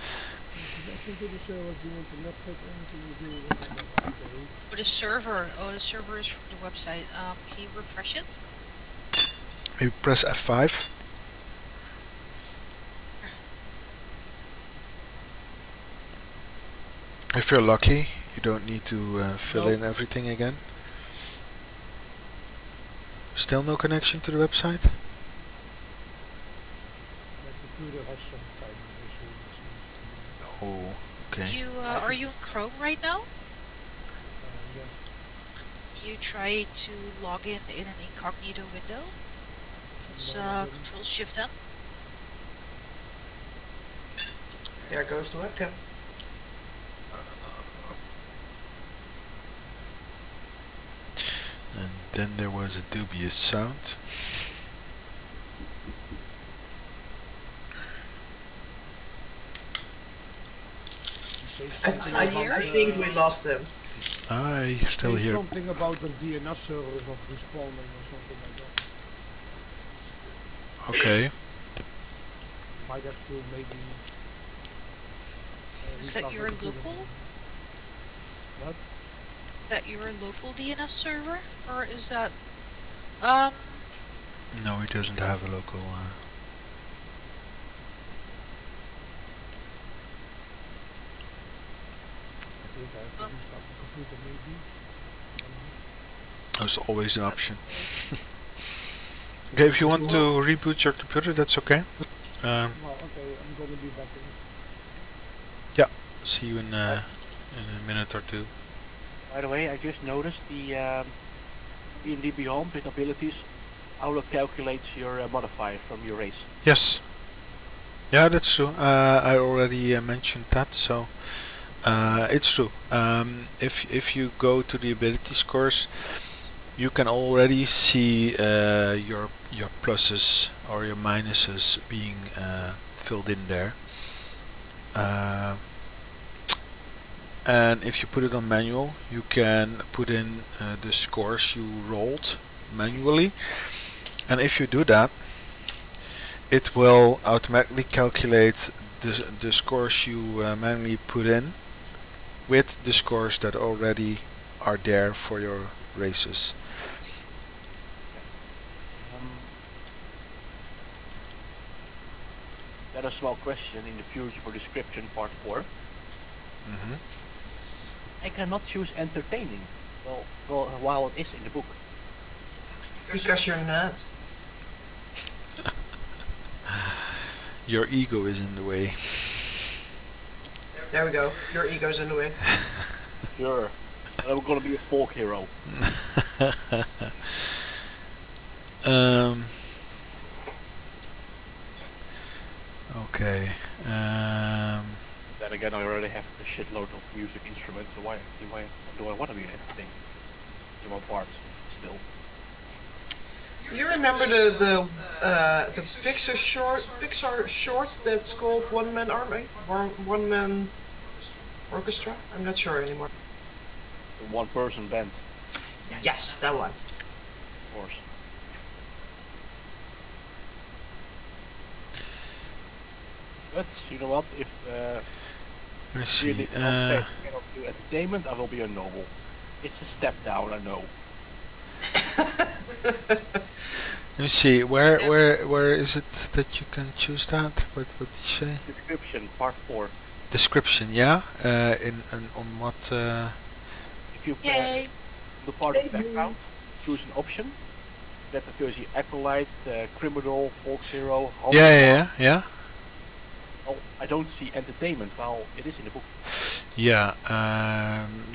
Connection to the server, do you want to not put anything to do with it? Okay. Oh, the server. Oh, the server is from the website. Can you refresh it? Maybe press F5. If you're lucky, you don't need to fill Nope. in everything again. Still no connection to the website? But the computer has some kind of issue. It seems to me. Oh, okay. You are you in Chrome right now? Yes. You try to log in an incognito window. It's No, I didn't. Control Shift N. There goes the webcam. And then there was a dubious sound. Say I, something I, about I think we lost him. I still say hear. something about the DNS servers not responding or something like that. Okay. Might have to maybe. Is that recover your the computer. local? What? That your local DNS server, or is that No, he doesn't have a local. I think I have to restart the computer maybe. There's always an option. Okay, if you want to reboot your computer, that's okay. Well, okay, I'm gonna be back in. See you in a minute or two. By the way, I just noticed the D&D Beyond with abilities, how it calculates your modifier from your race. Yes. Yeah, that's true. I already mentioned that, so it's true. If you go to the ability scores, you can already see your pluses or your minuses being filled in there. And if you put it on manual, you can put in the scores you rolled manually. And if you do that, it will automatically calculate the scores you manually put in with the scores that already are there for your races. Then a small question in the future for description part 4. Mm-hmm. I cannot choose entertaining. Well, while it is in the book. Because you're not. Your ego is in the way. There we go. Your ego's in the way. Sure. And I'm gonna be a folk hero. Okay. Then again, I already have a shitload of music instruments, so why do I want to be entertained? In one part, still. Do you remember the Pixar short that's called One Man Army? One Man Orchestra? I'm not sure anymore. A one-person band, Yes, that one. of course. But you know what? If Let me see. really cannot do entertainment, I will be a noble. It's a step down, I know. Let me see. Where is it that you can choose that? What did you say? Description, part 4. Description. Yeah. On what? If you Yay! the part of background, choose an option. That appears here: acolyte, criminal, folk hero. Yeah. Well, I don't see entertainment. Well, it is in the book. Yeah.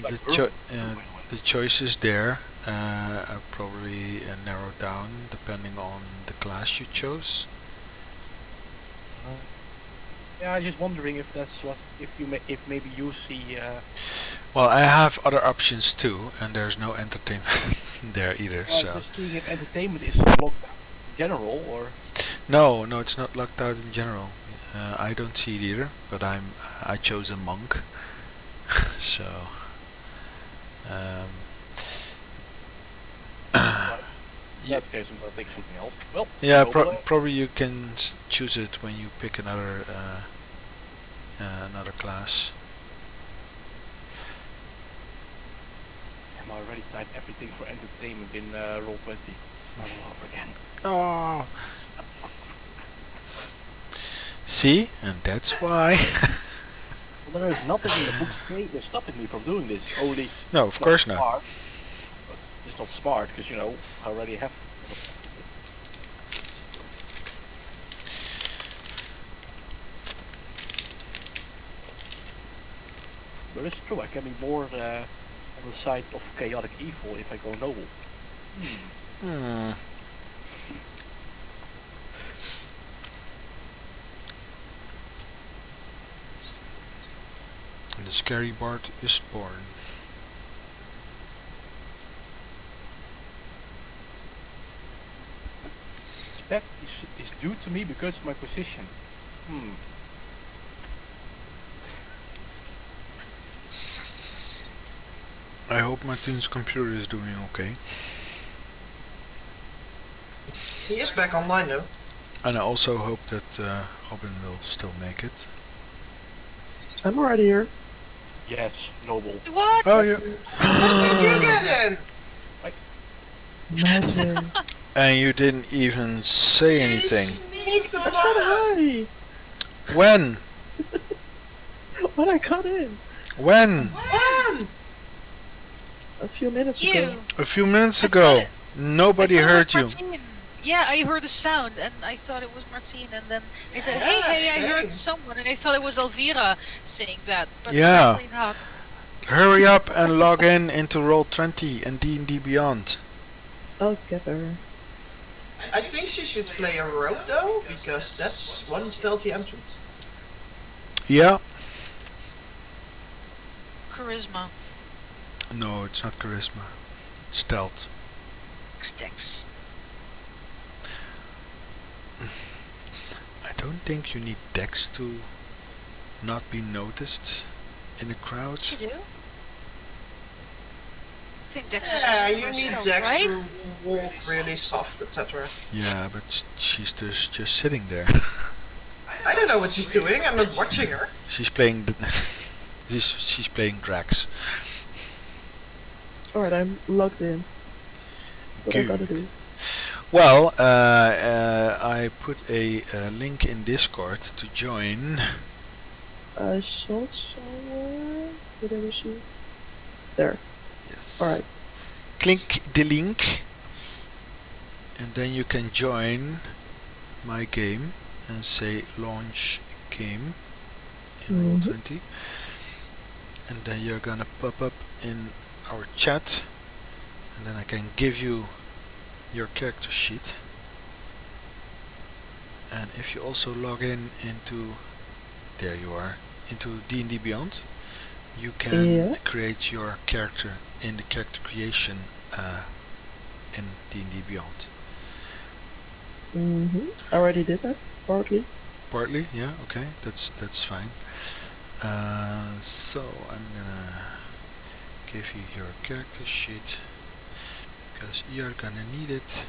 Like The Earth, the choices there are probably narrowed down depending on the class you chose. Yeah, I'm just wondering if that's what if maybe you see. Well, I have other options too, and there's no entertainment there either. Well, So just seeing if entertainment is locked down in general or. no, it's not locked out in general. I don't see it either, but I chose a monk, So, Right. In yeah, that case, I'm gonna take something else. Well, yeah. over there. Probably you can choose it when you pick another another class. Am I already typed everything for entertainment in Roll20? Start all over again. Oh. See, and that's why. Well, there is nothing in the book that's stopping me from doing this. Only No, of course not. smart. But it's not smart because I already have. But it's true. I can be more on the side of chaotic evil if I go noble. Hmm. And the scary Bard is born. Respect is due to me because of my position. I hope Martin's computer is doing okay. He is back online though. And I also hope that Robin will still make it. I'm already here. Yes, noble. What? Oh, yeah. What did you get in? Magic. And you didn't even say anything. Sneak the I said boss. hi. When? When I got in. When? When? A few minutes You. ago. A few minutes I ago. thought Nobody I thought heard it you. was Martine. Yeah, I heard a sound and I thought it was Martine, and then I said, Yeah, hey, I same. heard someone, and I thought it was Elvira saying that, but Yeah. apparently not. Hurry up and log in into Roll20 and D&D Beyond. I'll get her. I think she should play a rogue though, because that's one stealthy entrance. Yeah. Charisma. No, it's not charisma. It's stealth. Sticks. I don't think you need dex to not be noticed in a crowd. You do? I think Dex is Yeah, only you for need stealth, Dex right? to walk really soft, etc. Yeah, but she's just sitting there. I don't know what she's doing, I'm not watching her. She's playing she's playing Drax. Alright, I'm logged in. What I gotta Good. do. Well, I put a link in Discord to join. I saw it somewhere. Did I receive? There. Yes. Alright. Click the link, and then you can join my game and say launch game in Mhm. Roll20, and then you're gonna pop up in our chat, and then I can give you your character sheet. And if you also log in into, there you are, into D&D Beyond, you can Yeah. create your character in the character creation in D&D Beyond. I already did that, partly. Partly, yeah, okay, that's fine. So I'm gonna give you your character sheet because you're gonna need it.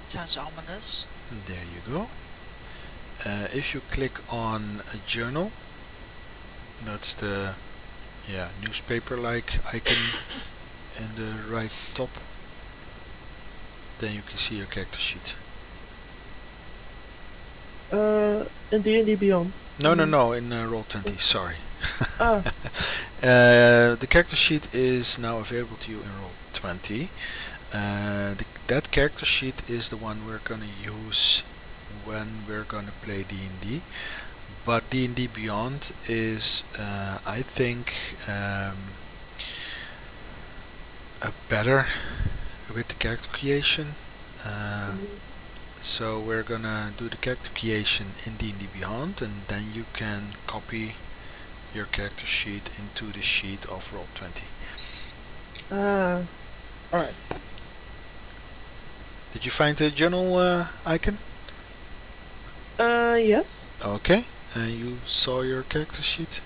Sounds ominous. And there you go. If you click on a journal, that's the newspaper-like icon in the right top, then you can see your character sheet. In D&D Beyond. No, in Roll20, sorry. Ah, The character sheet is now available to you in Roll20. That character sheet is the one we're gonna use when we're gonna play D&D. But D&D Beyond is, I think, a better with the character creation. So we're gonna do the character creation in D&D Beyond, and then you can copy your character sheet into the sheet of Roll20. alright. Did you find the journal icon? Yes. Okay, and you saw your character sheet?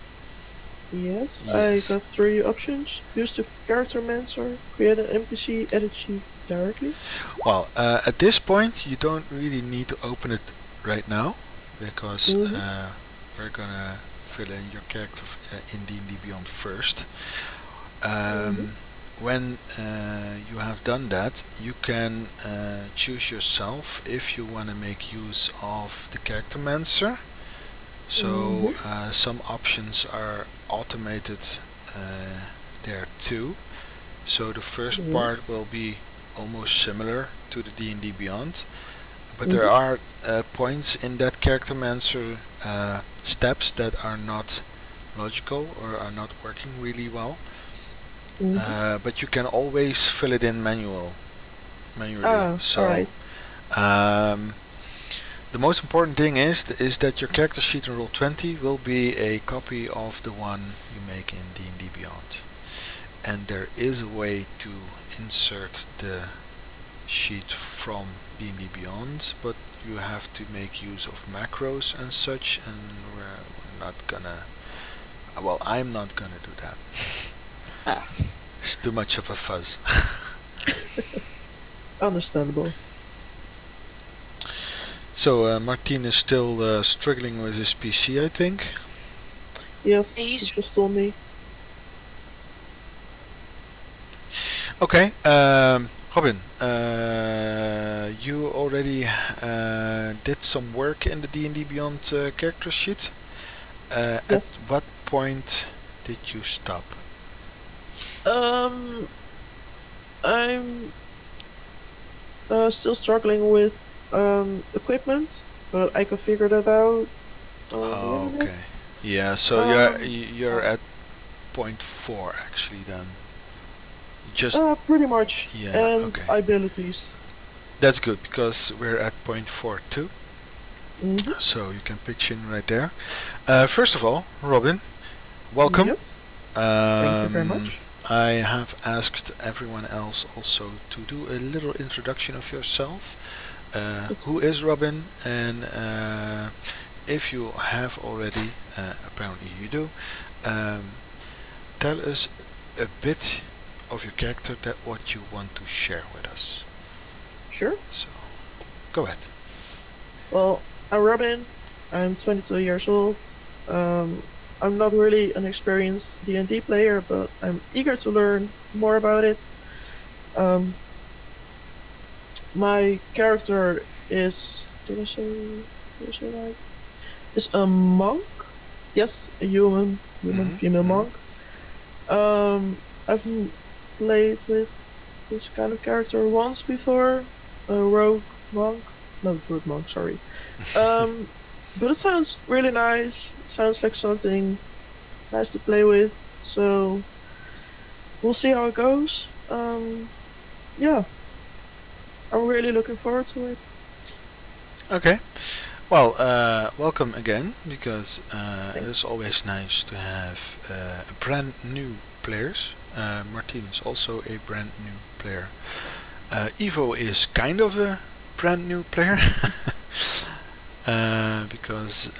Yes, I Yes. got 3 options. Use the character mentor, create an NPC, edit sheet directly. Well, at this point, you don't really need to open it right now because Mm-hmm. we're gonna fill in your character in D&D Beyond first. Mm-hmm. When you have done that, you can choose yourself if you want to make use of the character mancer. So Mm-hmm. some options are automated there too. So the first part Yes. will be almost similar to the D&D Beyond, but there Mm-hmm. are points in that character mancer steps that are not logical or are not working really well. Mm-hmm. But you can always fill it in manually. Ah, So alright. um, the most important thing is that your character sheet in Roll20 will be a copy of the one you make in D&D Beyond. And there is a way to insert the sheet from D&D Beyond, but you have to make use of macros and such, and we're not gonna. Well, I'm not gonna do that. Ah, It's too much of a fuzz. understandable. So Martin is still struggling with his PC, I think. Yes, you He's just told me. Okay, Robin, you already did some work in the D&D Beyond character sheet. At Yes. what point did you stop? Um, I'm still struggling with equipment, but I can figure that out a little bit. Okay. Yeah, so you're at point 4 actually then. Just Pretty much. yeah, And okay. abilities. That's good because we're at point 4 too. Mm-hmm. So you can pitch in right there. First of all, Robin, welcome. Yes. Thank you very Um, much. I have asked everyone else also to do a little introduction of yourself. Who is Robin? And if you have already, apparently you do, tell us a bit of your character, that what you want to share with us. Sure. So, go ahead. Well, I'm Robin. I'm 22 years old. I'm not really an experienced D&D player, but I'm eager to learn more about it. My character is, did I say right? Is a monk. Yes, a human Mhm, female mhm. monk. I've played with this kind of character once before, a rogue monk. No, rogue monk. Sorry. But it sounds really nice. It sounds like something nice to play with. So we'll see how it goes. Yeah, I'm really looking forward to it. Okay. Well, welcome again, because it's Thanks. always nice to have brand new players. Martin is also a brand new player. Ivo is kind of a brand new player because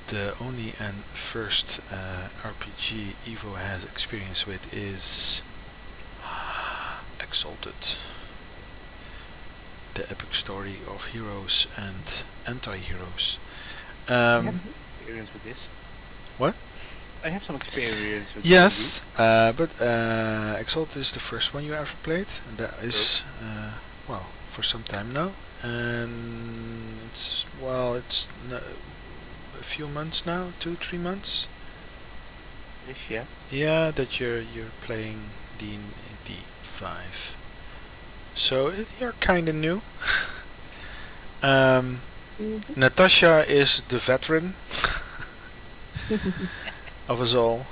the only and first RPG Ivo has experience with is Exalted, the epic story of heroes and anti-heroes. I have Um, some experience with this. What? I have some experience with Yes, but Exalted is the first one you ever played, and that is well, for some time now, and it's a few months now, 2-3 months. this, yeah. Yeah, that you're playing D5. So you're kind of new. Mhm. Natasha is the veteran of us all.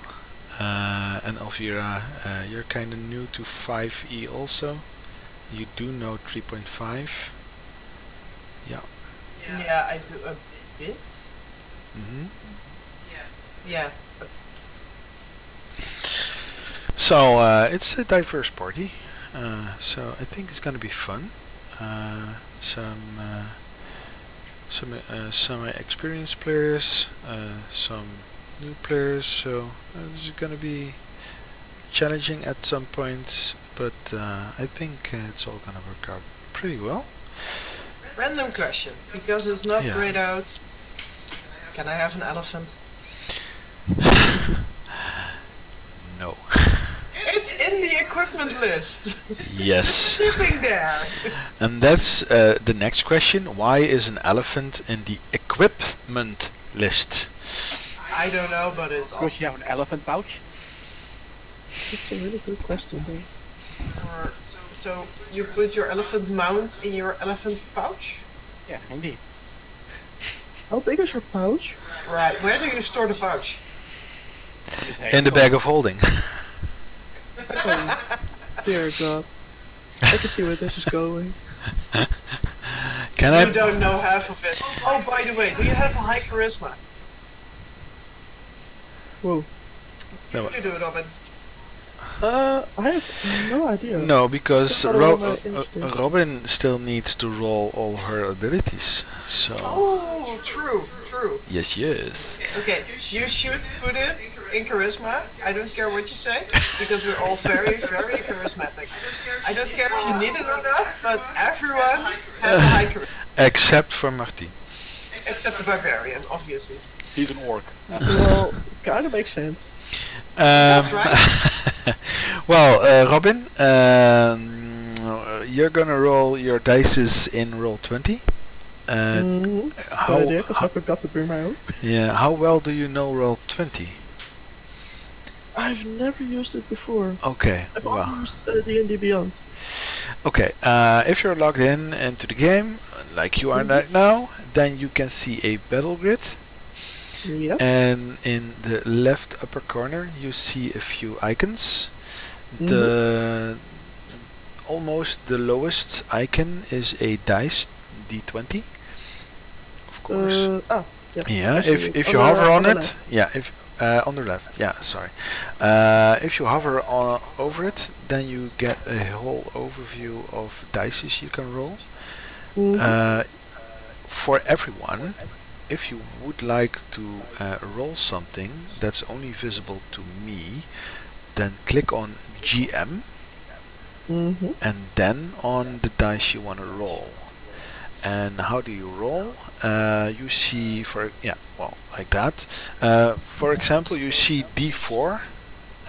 And Elvira, you're kind of new to 5e also. You do know 3.5. Yeah. Yeah, I do a bit. hmm Yeah. So it's a diverse party. So I think it's gonna be fun. Some experienced players, some new players, so this is gonna be challenging at some points, but I think it's all gonna work out pretty well. Random question, because it's not Yeah. grayed out. Can I have an elephant? No. It's in the equipment list. Yes. Sitting there. And that's the next question. Why is an elephant in the equipment list? I don't know, but it's Because awesome. you have an elephant pouch. That's a really good question, though. Or, so you put your elephant mount in your elephant pouch? Yeah, indeed. How big is your pouch? Right. Where do you store the pouch? In the bag of holding. Oh, dear God. I can see where this is going. Can You I? don't know half of it. Oh, by the way, do you have a high charisma? Whoa. No. You do it, Robin. I have no idea. No, because Just thought of my instinct. Robin still needs to roll all her abilities. So Oh, true. yes. Okay, you should put it in charisma. I don't care what you say, because we're all very, very charismatic. I don't care if you need it or not, but everyone has a high charisma. Except for Martien. Except the barbarian, obviously. He's an orc. Well, kind of makes sense. That's right. Well, Robin, you're gonna roll your dices in roll 20. Good idea, because I forgot to bring my own. Yeah, how well do you know roll 20? I've never used it before. Okay, I've well, only used D&D Beyond. okay. If you're logged in into the game, like you are right now, then you can see a battle grid. Yep. And in the left upper corner you see a few icons. The almost the lowest icon is a dice d20, of course. Yes. Yeah, I see if it. you hover on the it, left. yeah, if on the left, yeah, sorry. If you hover over it, then you get a whole overview of dices you can roll. For everyone, if you would like to roll something that's only visible to me, then click on GM and then on the dice you want to roll. And how do you roll? You see, like that. For example, you see D4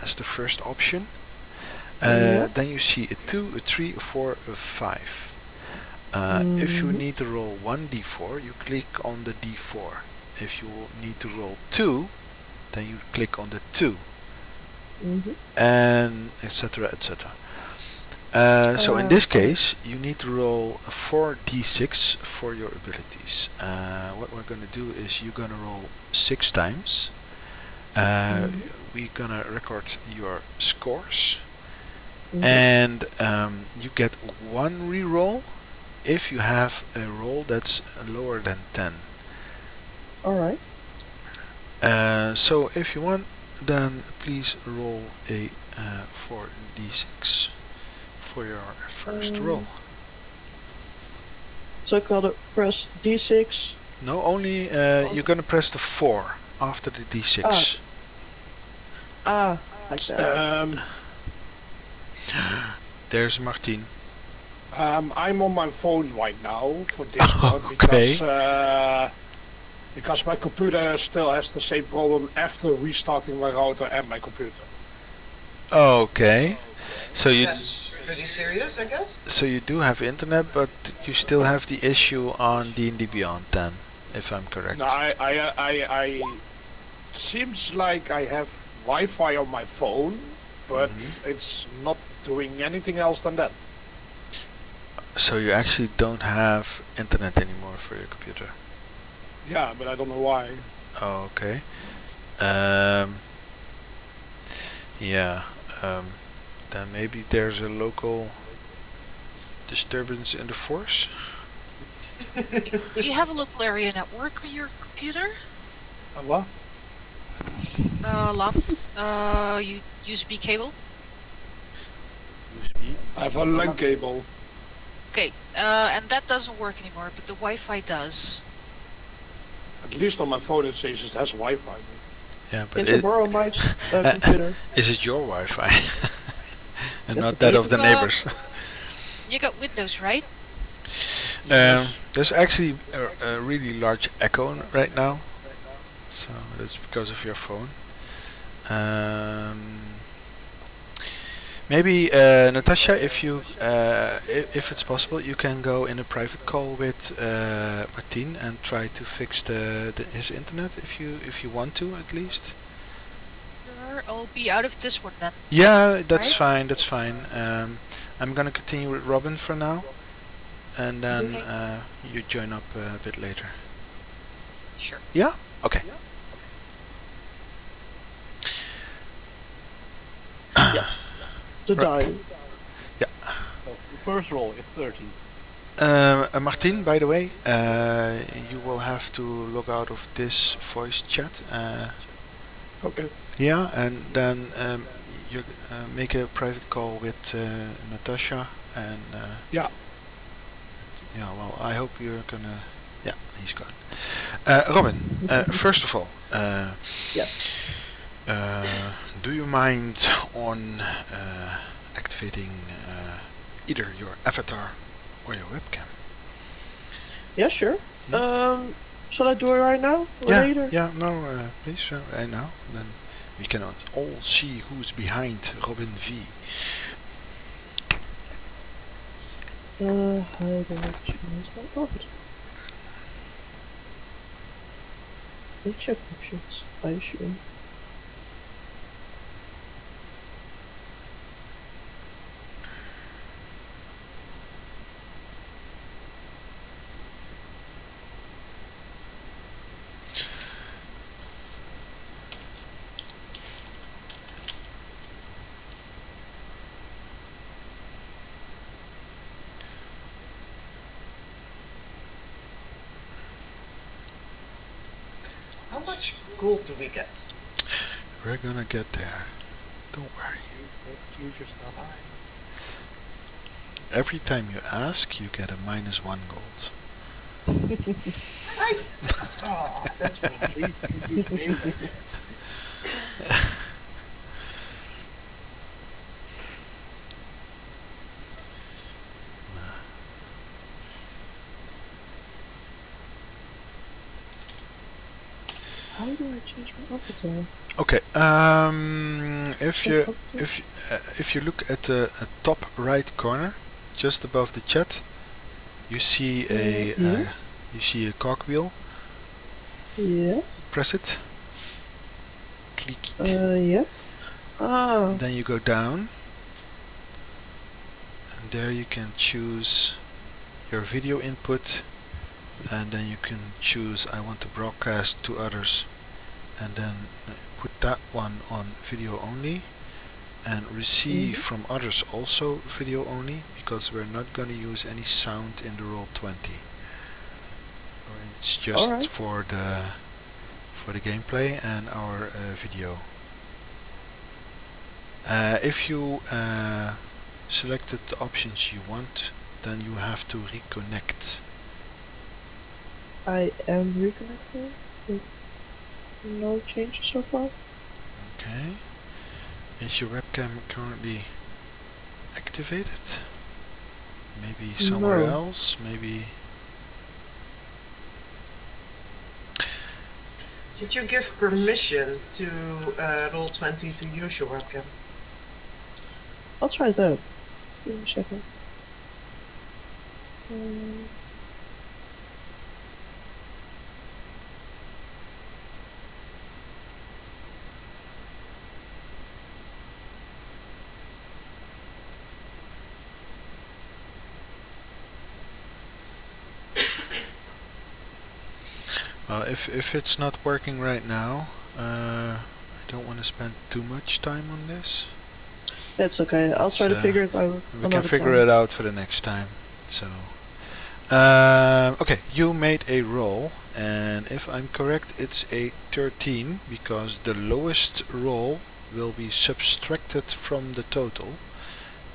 as the first option. Then you see a 2, a 3, a 4, a 5. If you need to roll 1d4, you click on the d4. If you need to roll 2, then you click on the 2. And etc. etc. So in this case, you need to roll 4d6 for your abilities. What we're gonna do is you're gonna roll 6 times. We're gonna record your scores, and you get 1 reroll if you have a roll that's lower than 10. Alright. So if you want, then please roll a 4d6 for your first roll. So I gotta press D6. No, only you're gonna press the 4 after the d6. Like that. There's Martien. I'm on my phone right now for this one Okay. because my computer still has the same problem after restarting my router and my computer. Okay. So you That's pretty serious, I guess. so you do have internet, but you still have the issue on D&D Beyond then, if I'm correct. No, I seems like I have Wi-Fi on my phone, but it's not doing anything else than that. So you actually don't have internet anymore for your computer. Yeah, but I don't know why. Okay. Yeah. Then maybe there's a local disturbance in the force. Do you have a local area network on your computer? What? USB cable? USB. I have a LAN cable. Okay, and that doesn't work anymore, but the Wi-Fi does. At least on my phone it says it has Wi-Fi. Yeah, but Can you borrow my computer? is it your Wi-Fi and That's not okay. that of the neighbors? You got Windows, right? There's actually a really large echo right now, so that's because of your phone. Maybe Natasha, if you if it's possible, you can go in a private call with Martin and try to fix his internet if you want to at least. Sure, I'll be out of this one then. Yeah, that's Right. fine. That's fine. I'm gonna continue with Robin for now, and then Okay. you join up a bit later. Sure. Yeah. Okay. Yes. The Right. dial. So the first roll is 13. Martin, by the way, you will have to log out of this voice chat. Okay. Yeah, and then you make a private call with Natasha, and Yeah. yeah. Well, I hope you're gonna. Yeah, he's gone. Robin, first of all, Yes. do you mind on activating either your avatar or your webcam? Yeah, sure. Yeah. Shall I do it right now or Yeah, later? yeah, no, please, right now. Then we can all see who's behind Robin V. How do I choose my outfit? The check options, I assume. How much gold do we get? We're gonna get there. Don't worry. Use your stuff. Every time you ask, you get a -1 gold. I... Oh, that's me. Please use the name tag. How do I change my avatar? Okay. If Check you avatar? if you look at the top right corner, just above the chat, you see Yes. you see a cogwheel. Yes. Press it. Click it. Yes. Ah. Then you go down, and there you can choose your video input, and then you can choose I want to broadcast to others, and then put that one on video only, and receive from others also video only, because we're not going to use any sound in the Roll20. It's just Alright. for the gameplay and our video. If you selected the options you want, then you have to reconnect. I am reconnecting with no changes so far. Okay. Is your webcam currently activated? Maybe somewhere No. else? Maybe. Did you give permission to Roll20 to use your webcam? I'll try that. Give me a second. Well, if it's not working right now, I don't want to spend too much time on this. That's okay. I'll try to figure it out. We can figure it out for the next time. So, okay, you made a roll, and if I'm correct, it's a 13, because the lowest roll will be subtracted from the total,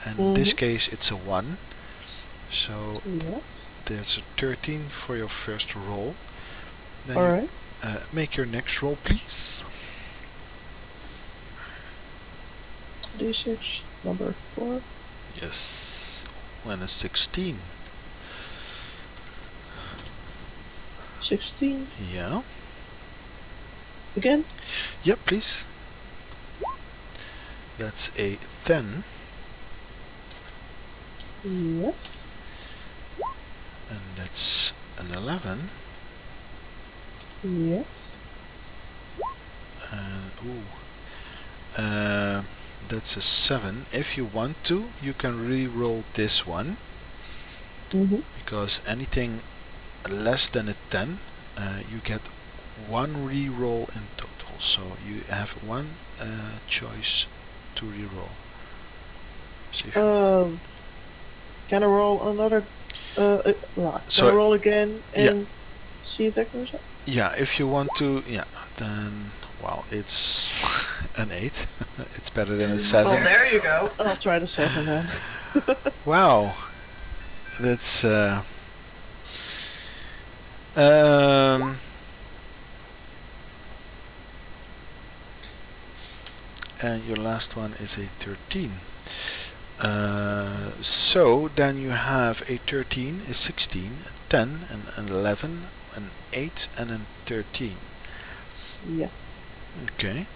and in this case it's a 1. So Yes. there's a 13 for your first roll. Then Alright. make your next roll, please. D6 number 4. Yes. And a 16. 16. Yeah. Again. Yep, please. That's a 10. Yes. And that's an 11. Yes. And that's a 7. If you want to, you can re-roll this one, Mm-hmm. because anything less than a 10, you get one re-roll in total. So you have one choice to re-roll. So if Can I roll another? Can So- I roll again yeah. and see if that goes up? yeah, if you want to, then well, it's an 8. It's better than a 7. Well, there you go. I'll try the 7 then. Wow, that's and your last one is a 13. So then you have a 13, a 16, a 10, an 11, an 8, and a 13. Yes. Okay.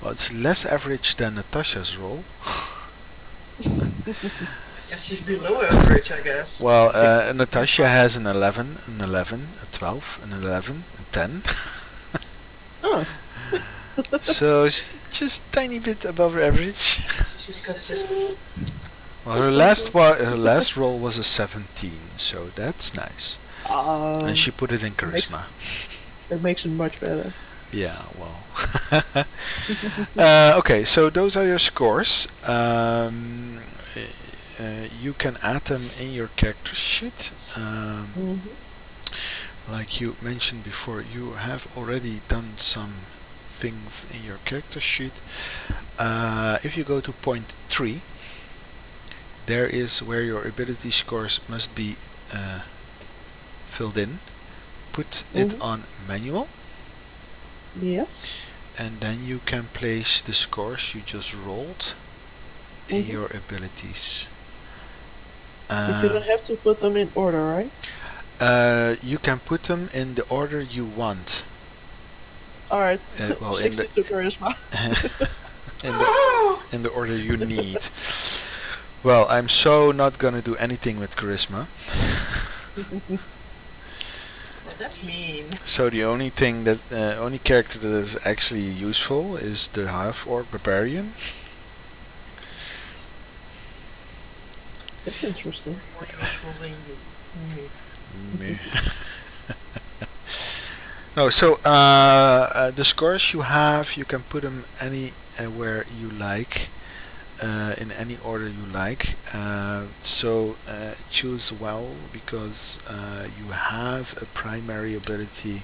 Well, it's less average than Natasha's roll. Yeah, she's below average, I guess. Well, Natasha has an 11, an 11, a 12, an 11, a 10. Oh. So she's just tiny bit above average. She's consistent. Well, her last roll was a 17, so that's nice. And she put it in charisma. It makes it much better. Yeah, well. Okay, so those are your scores. You can add them in your character sheet. Like you mentioned before, you have already done some things in your character sheet. If you go to point 3, there is where your ability scores must be filled in. Put it on manual, Yes. and then you can place the scores you just rolled in your abilities. But you don't have to put them in order, right? You can put them in the order you want. Alright. Well, in 60 to charisma. in the order you need. Well, I'm so not gonna do anything with charisma. Well, that's mean. So the only thing that only character that is actually useful is the half-orc barbarian. That's interesting. More useful than you. Me. No, so the scores you have, you can put them anywhere you like, in any order you like. So choose well, because you have a primary ability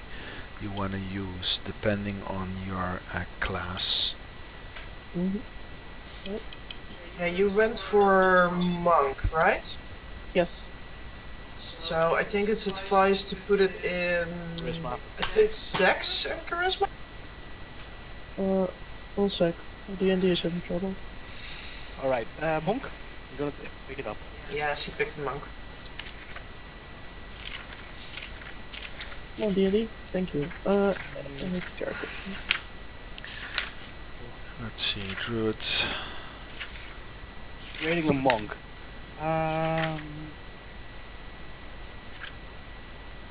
you want to use depending on your class. Yeah, you went for monk, right? Yes. So I think it's advised to put it in. Charisma. I think Dex and Charisma. 1 sec. D&D is having trouble. Alright, Monk, you're gonna pick it up. Yeah, she picked a monk. Come on, D&D. Thank you. And character. Let's see, druid. Creating a monk.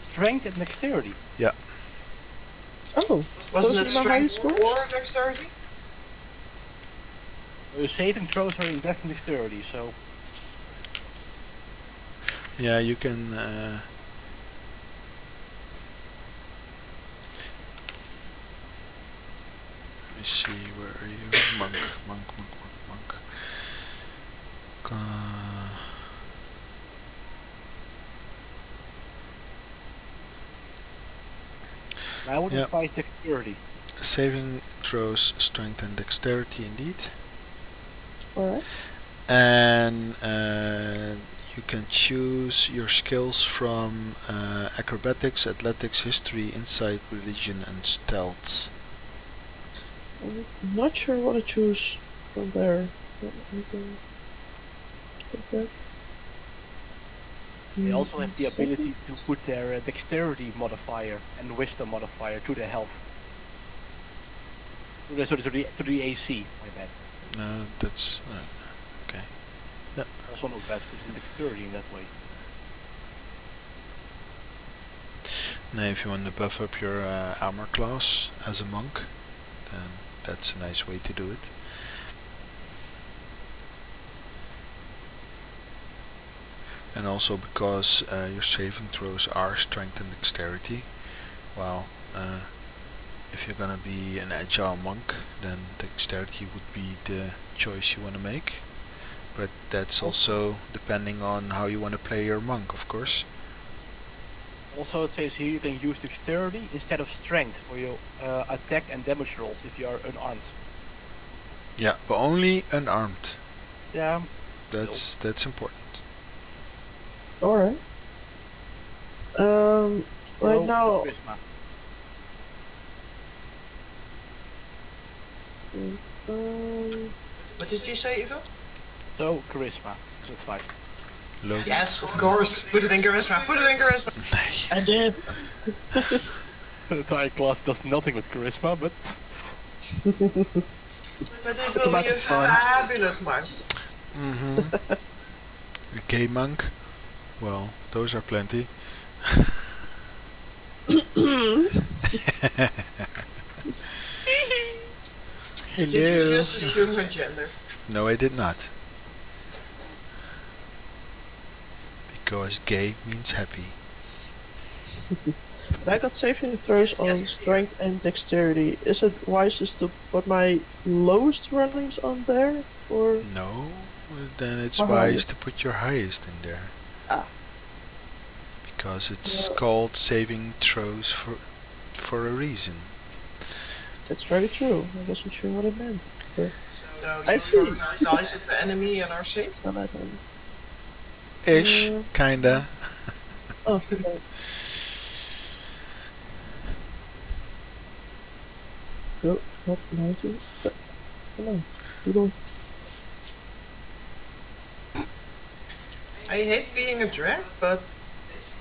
Strength and dexterity. Oh. Wasn't Those it are my high strength scores? or dexterity? Saving throws are in dex and dexterity, so Yeah, you can. Let me see, where are you? Monk. I would Yeah. advise dexterity. Saving throws, strength and dexterity, indeed. Alright. And you can choose your skills from acrobatics, athletics, history, insight, religion, and stealth. I'm not sure what to choose from there. Anything like that? They also have the Second? ability to put their dexterity modifier and wisdom modifier to their health. To the AC, my bad. No, that's okay. Also not bad, because the dexterity in that way. Now, if you want to buff up your armor class as a monk, then that's a nice way to do it. And also because your saving throws are strength and dexterity, well, if you're gonna be an agile monk, then dexterity would be the choice you want to make. But that's also depending on how you want to play your monk, of course. Also, it says here you can use dexterity instead of strength for your attack and damage rolls if you are unarmed. Yeah, but only unarmed. Yeah. That's important. Alright. Right now. Charisma. What did you say, Ivo? So, charisma. That's 5. Low. Yes, of course. Put it in charisma. Put it in charisma. Nee. I did! The entire class does nothing with charisma, but... But it It's will about be a fun. fabulous monk. Mm-hmm. A gay monk? Well, those are plenty. Did you just assume her gender? No, I did not. Because gay means happy. I got saving throws on strength and dexterity. Is it wisest to put my lowest runnings on there? Or No, then it's Or wise to highest. put your highest in there. Ah. Because it's Yeah. called saving throws for a reason. that's very true. I wasn't sure what it meant. But So I you see. throw dice at the enemy and are safe? then I don't. Ish, Yeah. kinda. Oh, sorry. Go, not 90. Come on, you don't. I hate being a drag, but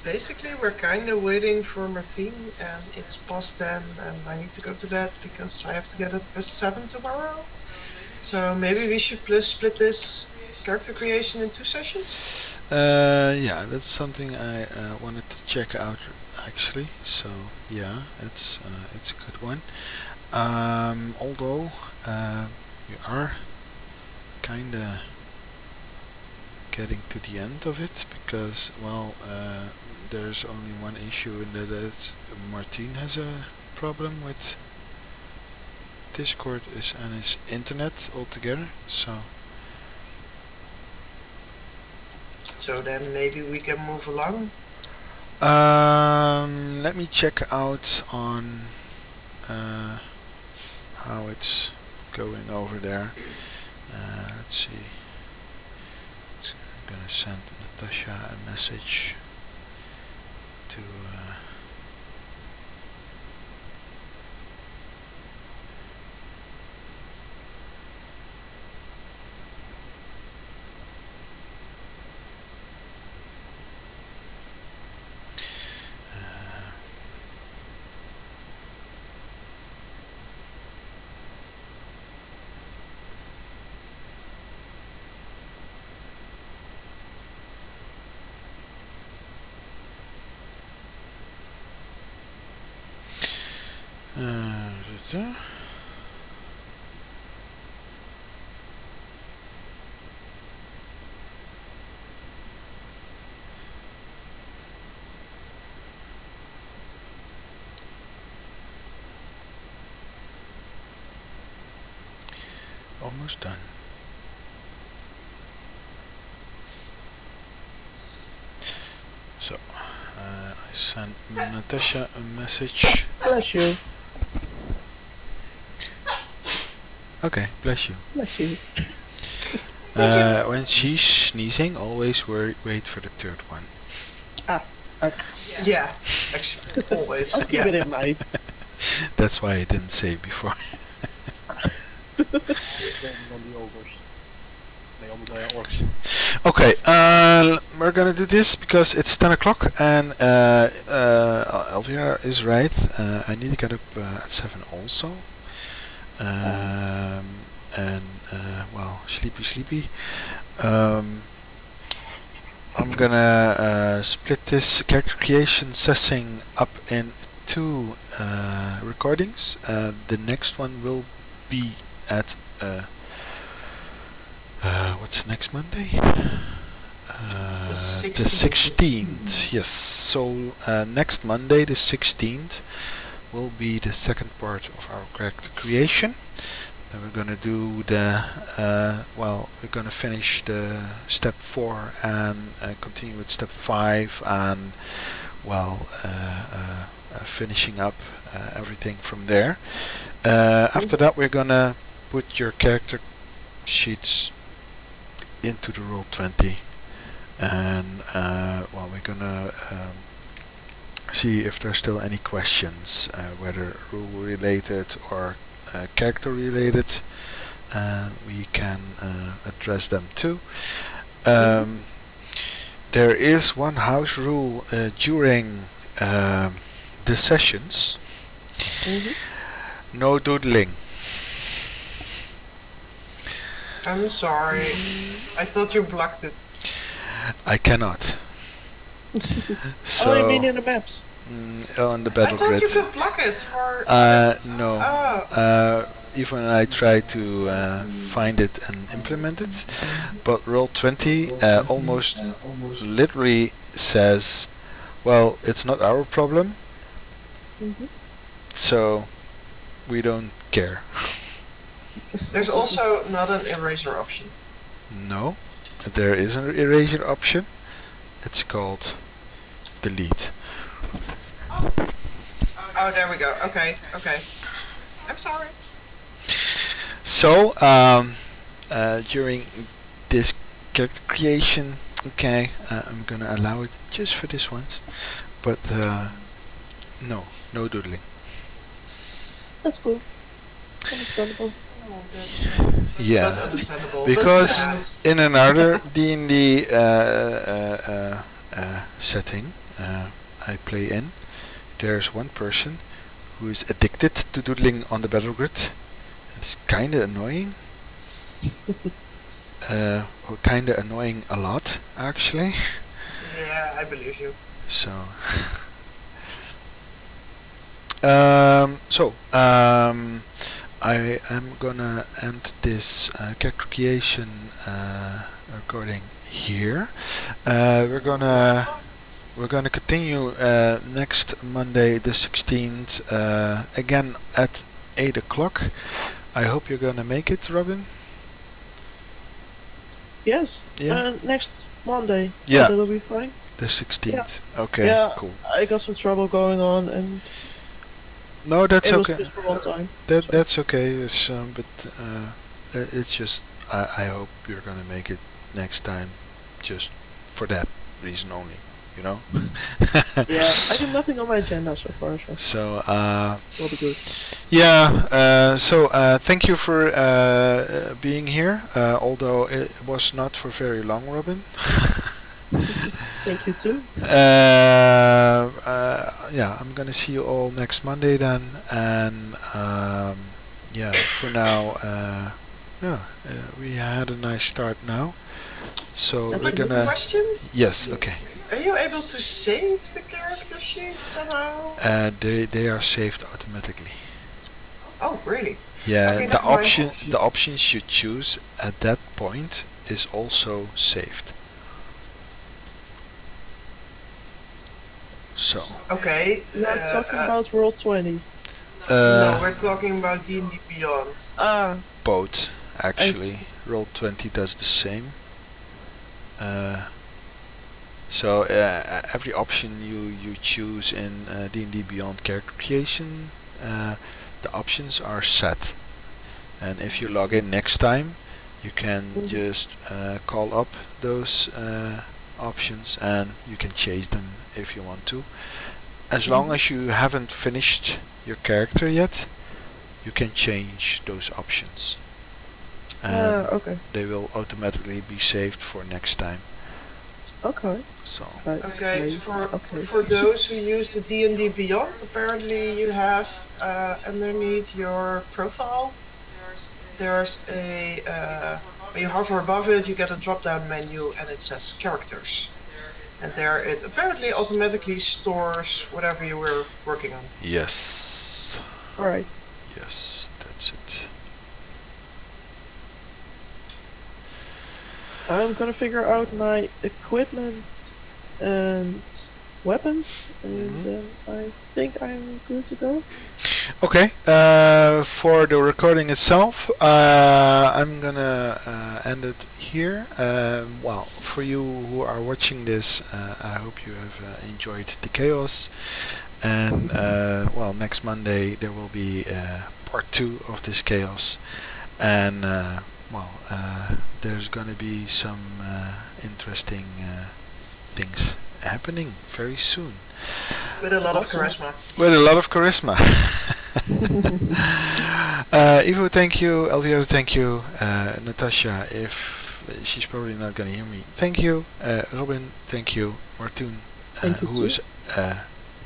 basically we're kinda waiting for Martine and it's past 10 and I need to go to bed because I have to get up at 7 tomorrow. So maybe we should split this character creation in 2 sessions? Yeah, that's something I wanted to check out actually. So yeah, it's a good one. Although we are kinda getting to the end of it because well, there's only one issue in that Martine has a problem with Discord and his internet altogether. So then maybe we can move along. let me check out on how it's going over there. Let's see. I'm gonna send Natasha a message to da-da. Almost done. So, I sent Natasha a message. Bless you. Okay, bless you. Bless you. When she's sneezing, always wait for the third one. Yeah, actually, always. I'll keep it in mind. That's why I didn't say before. Depending on the ogres. play on the orcs. Okay, we're gonna do this because it's 10 o'clock and Elvira is right. I need to get up at 7 also. And well, sleepy. I'm gonna split this character creation session up in 2 recordings. The next one will be at what's next Monday? The 16th. Yes. So next Monday, the 16th, will be the second part of our character creation. Then we're gonna do the we're gonna finish the step 4 and continue with step 5 and finishing up everything from there. After that, we're gonna put your character sheets into the Roll20, and we're gonna see if there's still any questions, whether rule related or character related, and we can address them too. There is one house rule during the sessions. No doodling. I'm sorry. I thought you blocked it. I cannot. So I mean in the maps. On the I battle thought grid. you could block it for... No. Oh. Even I try to find it and implement it, but Roll20 almost literally says, well, it's not our problem, so we don't care. There's also not an eraser option. No, there is an erasure option. It's called delete. Oh, there we go. Okay. I'm sorry. So, during this character creation, okay, I'm gonna allow it just for this once, but no doodling. That's cool. Understandable. Yeah, That's understandable. because But sad. in another D&D setting I play in, there's one person who is addicted to doodling on the battle grid. It's kinda annoying. Kinda annoying a lot, actually. Yeah, I believe you. So, I am gonna end this character creation recording here. We're gonna continue next Monday, the 16th, again at 8 o'clock. I hope you're gonna make it, Robin. Yes. Yeah. Next Monday. Yeah. That'll be fine. The 16th. Okay. Yeah. Cool. I got some trouble going on, and No, that's it was okay. just for one time. That's okay. It's, it's just I hope you're gonna make it next time, just for that reason only. You know. Yeah, I have nothing on my agenda so far, so So will be good. yeah. So thank you for being here. Although it was not for very long, Robin. Thank you too. Yeah, I'm gonna see you all next Monday then, and yeah, for now, we had a nice start now, so we're But gonna. question? Yes, okay. Are you able to save the character sheet somehow? They are saved automatically. Oh, really? Yeah, Okay, the never mind. options you choose at that point is also saved. So. Okay. We're talking about Roll20. No, we're talking about D&D Beyond. Ah, Both actually. Roll20 does the same. So every option you choose in D&D Beyond character creation, the options are set, and if you log in next time, you can just call up those options and you can change them if you want to. As long as you haven't finished your character yet, you can change those options. and Okay. they will automatically be saved for next time. Okay. So Okay, Okay. for those who use the D&D Beyond, apparently you have underneath your profile, there's a when you hover above it, you get a drop-down menu and it says characters. And there it apparently automatically stores whatever you were working on. yes, All right. yes, that's it. I'm gonna figure out my equipment and weapons, and then I think I'm good to go. Okay, for the recording itself, I'm gonna end it here. Well, for you who are watching this, I hope you have enjoyed the chaos. And well, next Monday there will be part 2 of this chaos. And well, there's gonna be some interesting things happening very soon. With a lot of charisma. With a lot of charisma. Ivo, thank you. Elvira, thank you. Natasha, if she's probably not going to hear me, thank you. Robin, thank you. Martoon, Thank you who too. is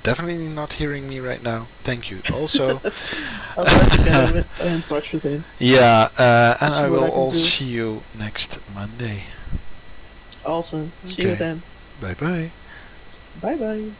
definitely not hearing me right now, thank you also. I'll try to get in touch with him. Yeah, and See I what will I can all do. see you next Monday. Awesome. See you Okay. then. Bye bye. Bye bye.